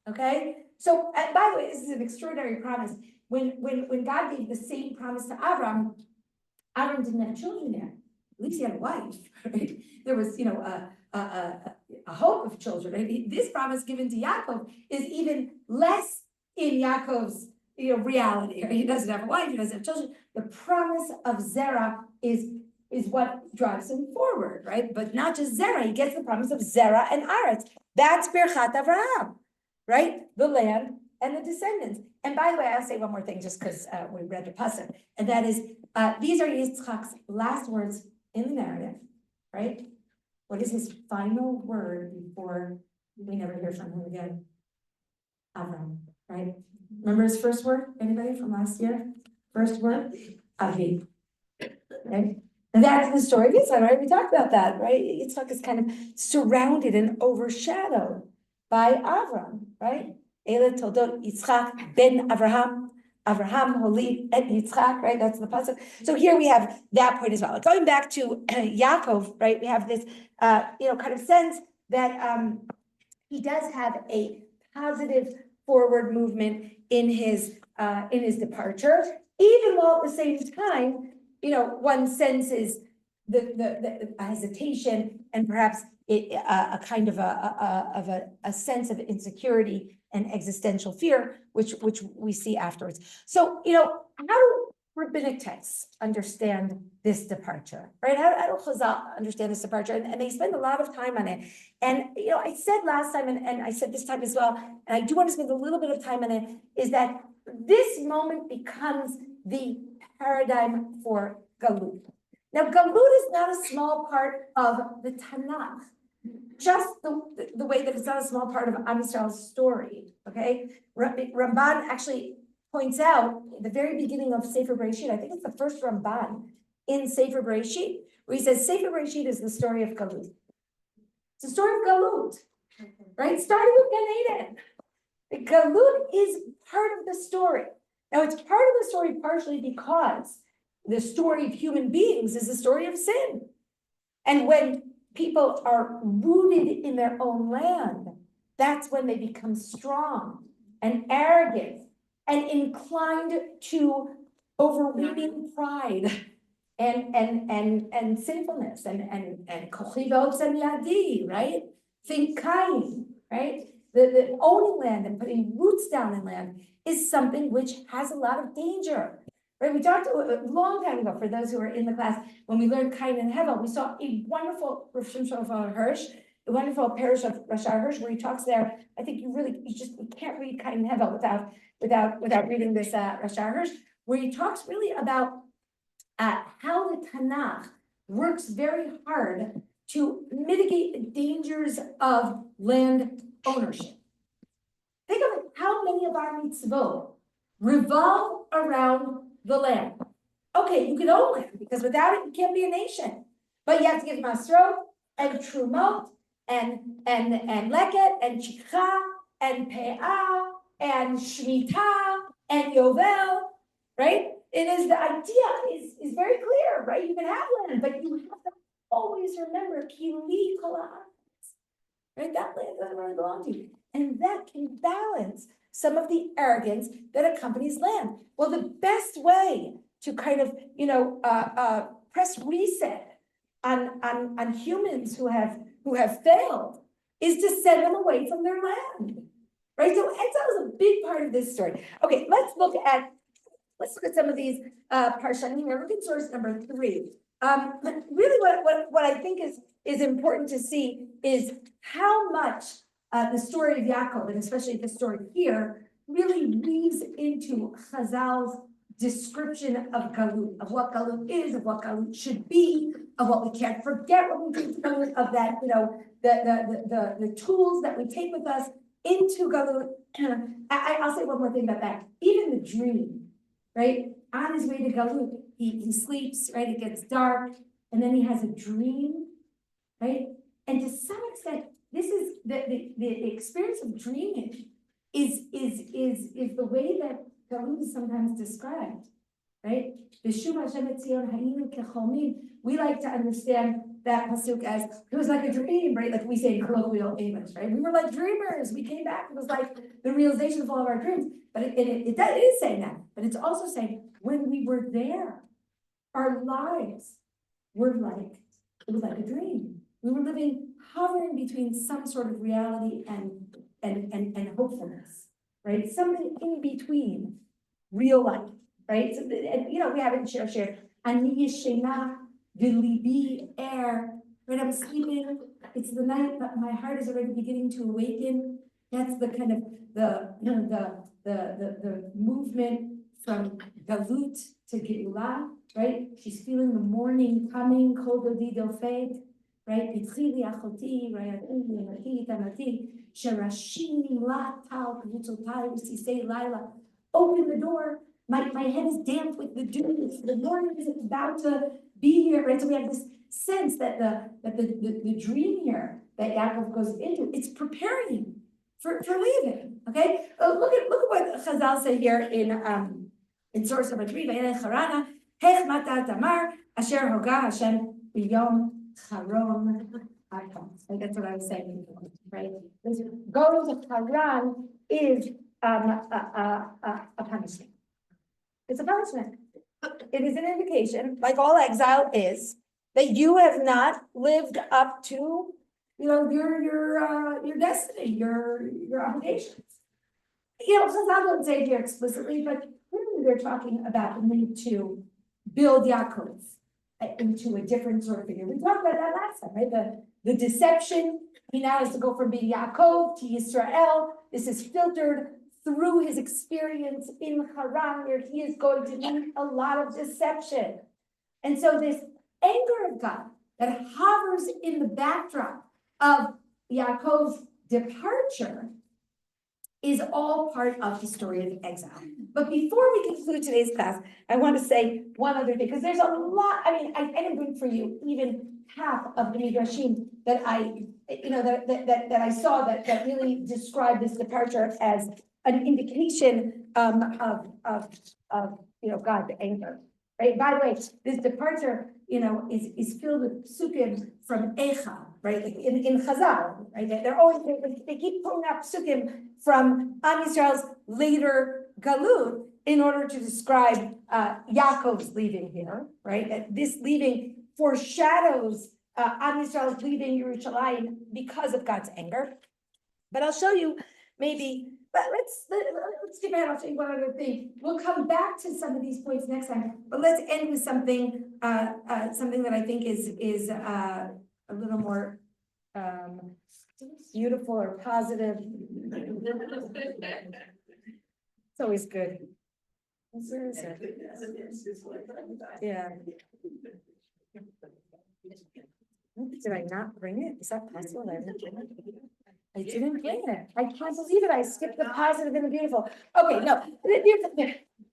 Okay, so and by the way, this is an extraordinary promise. When God gave the same promise to Avram didn't have children there. At least he had a wife, right? There was, a hope of children. Right? This promise given to Yaakov is even less in Yaakov's reality, right? He doesn't have a wife, he doesn't have children. The promise of Zerah is what drives him forward, right? But not just Zerah, he gets the promise of Zerah and Aretz. That's Birchat Avraham, right? The land and the descendants. And by the way, I'll say one more thing just because we read the pasuk, and that is, these are Yitzchak's last words in the narrative, right? What is his final word before we never hear from him again? Avram, right? Remember his first word? Anybody from last year? First word? Avi. Right? And that's the story of Yitzchak, right? We talked about that, right? Yitzchak is kind of surrounded and overshadowed by Avram, right? Ele toldot Yitzchak ben Avraham. Avraham holid et Yitzchak, right? That's the pasuk. So here we have that point as well. Going back to Yaakov, right? We have this, kind of sense that he does have a positive forward movement in his departure, even while at the same time, one senses the hesitation and perhaps a kind of a sense of insecurity and existential fear, which we see afterwards. So, how do rabbinic texts understand this departure, right? How do Chazal understand this departure? And they spend a lot of time on it. And, I said last time, and I said this time as well, and I do want to spend a little bit of time on it, is that this moment becomes the paradigm for Galut. Now, Galut is not a small part of the Tanakh, just the way that it's not a small part of Am Yisrael's story, okay? Ramban actually points out at the very beginning of Sefer Bereshit, I think it's the first Ramban in Sefer Bereshit, where he says Sefer Bereshit is the story of Galut. It's the story of Galut, right? Starting with Gan Eden. The Galut is part of the story. Now, it's part of the story partially because the story of human beings is the story of sin. And when people are rooted in their own land, that's when they become strong and arrogant and inclined to overweening pride and sinfulness and kochi v'otzem yadi, right? Think Kain, right? The owning land and putting roots down in land is something which has a lot of danger, right? We talked a long time ago, for those who were in the class, when we learned Kain and Hevel, we saw a wonderful Rav Shimshon Hirsch, a wonderful parish of Rashar Hirsch, where he talks there. I think you can't read Kain and Hevel without reading this Rashar Hirsch, where he talks really about how the Tanakh works very hard to mitigate the dangers of land ownership. Think of it, how many of our mitzvot revolve around the land. Okay, you can own land, because without it, you can't be a nation. But you have to give masrot and trumot and leket and chikha and pe'ah and shmita and yovel, right? It is, the idea is very clear, right? You can have land, but you have to always remember kili kol ha'aretz, right? That land doesn't really belong to you. And that can balance some of the arrogance that accompanies land. Well, the best way to kind of, press reset on humans who have failed is to send them away from their land, right? So exile is a big part of this story. Okay, let's look at some of these parshanim. We're looking at source number 3. Really, what I think is important to see is how much the story of Yaakov, and especially the story here, really weaves into Chazal's description of Galut, of what Galut is, of what Galut should be, of what we can't forget when we do Galut, of that, the tools that we take with us into Galut. I'll say one more thing about that. Even the dream, right? On his way to Galut, he sleeps, right? It gets dark, and then he has a dream, right? And to some extent, this is the experience of dreaming is the way that Galut is sometimes described, right? We like to understand that pasuk as it was like a dream, right? Like we say in colloquial English, right? We were like dreamers. We came back. It was like the realization of all of our dreams. But it is saying that. But it's also saying when we were there, our lives were like, it was like a dream. We were hovering between some sort of reality and hopefulness, right? Something in between. real life, right? So, and, we have it in share. Ani yeshena v'libi er, right? I'm sleeping, it's the night, but my heart is already beginning to awaken. That's the kind of the movement from galut to geulah, right? She's feeling the morning coming, kol dodi dofet, right? Pitchili achoti, rayati, yamati, tamati, sherashim nimlat tal kavutzotai v'sisei laila. Open the door. My head is damp with the dew. The morning is about to be here, right? So we have this sense that the dream here that Yaakov goes into, it's preparing him for leaving. Okay, look at what Chazal say here in source number 3. Vayelech harana hech mata tamar asher hoga Hashem b'yom charon akom. That's what I was saying, right? Going to Haran is a punishment. It's a punishment. It is an indication, like all exile is, that you have not lived up to, your destiny, your obligations. Chazal don't say it here explicitly, but clearly they're talking about the need to build Yaakov into a different sort of figure. We talked about that last time, right? The deception, he now has to go from being Yaakov to Yisrael. This is filtered through his experience in Haran, where he is going to meet a lot of deception. And so this anger of God that hovers in the backdrop of Yaakov's departure is all part of the story of exile. But before we conclude today's class, I want to say one other thing, because there's a lot, I didn't bring for you even half of the Midrashim that that I saw that really describe this departure as an indication of God's anger, right? By the way, this departure, is filled with psukim from Echa, right? Like in Chazal, right? They keep pulling up psukim from Am Yisrael's later galut in order to describe Yaakov's leaving here, right? That this leaving foreshadows Am Yisrael's leaving Yerushalayim because of God's anger. But I'll show you maybe. But let's skip ahead. I'll show you one other thing. We'll come back to some of these points next time. But let's end with something that I think is a little more beautiful or positive. It's always good. Where is it? Yeah. Did I not bring it? Is that possible? I didn't bring it. I can't believe it. I skipped the positive and the beautiful. Okay, no,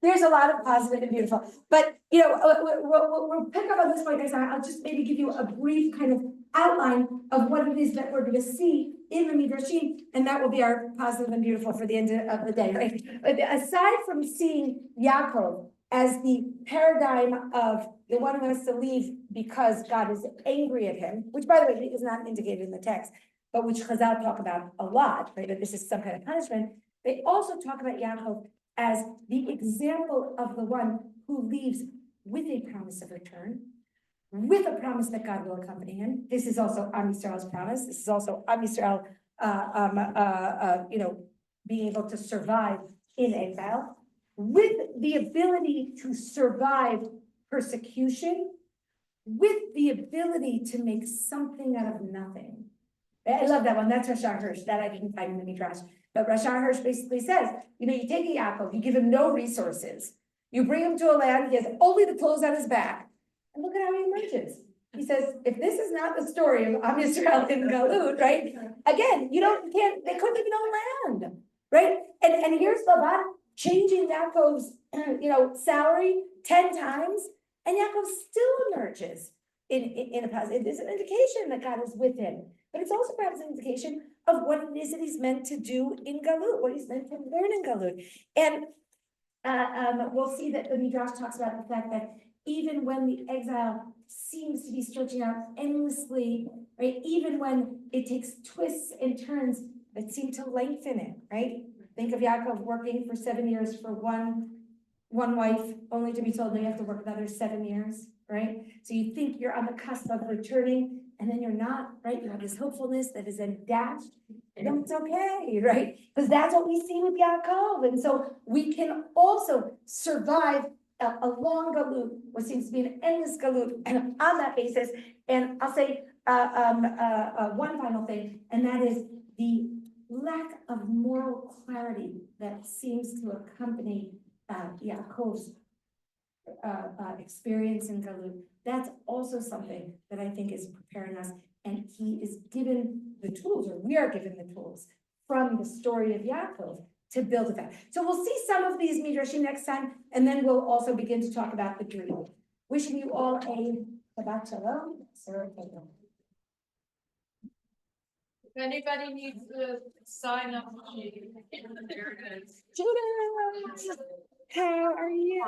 there's a lot of positive and beautiful, but we'll pick up on this point next time. I'll just maybe give you a brief kind of outline of what it is that we're going to see in the Midrashim, and that will be our positive and beautiful for the end of the day, right? But aside from seeing Yaakov as the paradigm of the one who has to leave because God is angry at him, which by the way is not indicated in the text, but which Chazal talk about a lot, right? That this is some kind of punishment. They also talk about Yaakov as the example of the one who leaves with a promise of return, with a promise that God will accompany him. This is also Am Yisrael's promise. This is also Am Yisrael, being able to survive in exile, with the ability to survive persecution, with the ability to make something out of nothing. I love that one. That's Rashar Hirsch. That I didn't find in the Midrash. But Rashar Hirsch basically says, you take a Yaakov, you give him no resources. You bring him to a land, he has only the clothes on his back. And look at how he emerges. He says, if this is not the story of Am Yisrael in Galut, right? Again, they couldn't even own land, right? And here's Laban changing Yaakov's, salary 10 times, and Yaakov still emerges in a positive. It's an indication that God is with him. But it's also perhaps an indication of what it is that he's meant to do in Galut, what he's meant to learn in Galut. And we'll see that the Midrash talks about the fact that even when the exile seems to be stretching out endlessly, right? Even when it takes twists and turns that seem to lengthen it, right? Think of Yaakov working for 7 years for one wife, only to be told, no, you have to work another 7 years, right? So you think you're on the cusp of returning, and then you're not, right? You have this hopefulness that is then dashed That's okay, right? Because that's what we see with Yaakov, and so we can also survive a long galut, what seems to be an endless galut, and on that basis, and I'll say, one final thing, and that is the lack of moral clarity that seems to accompany, Yaakov's experience in galut. That's also something that I think is preparing us, and he is given the tools, or we are given the tools from the story of Yaakov to build a faith. So we'll see some of these midrashim next time, and then we'll also begin to talk about the dream. Wishing you all a Shabbat Shalom. If anybody needs to sign up, there it is. Judah, how are you?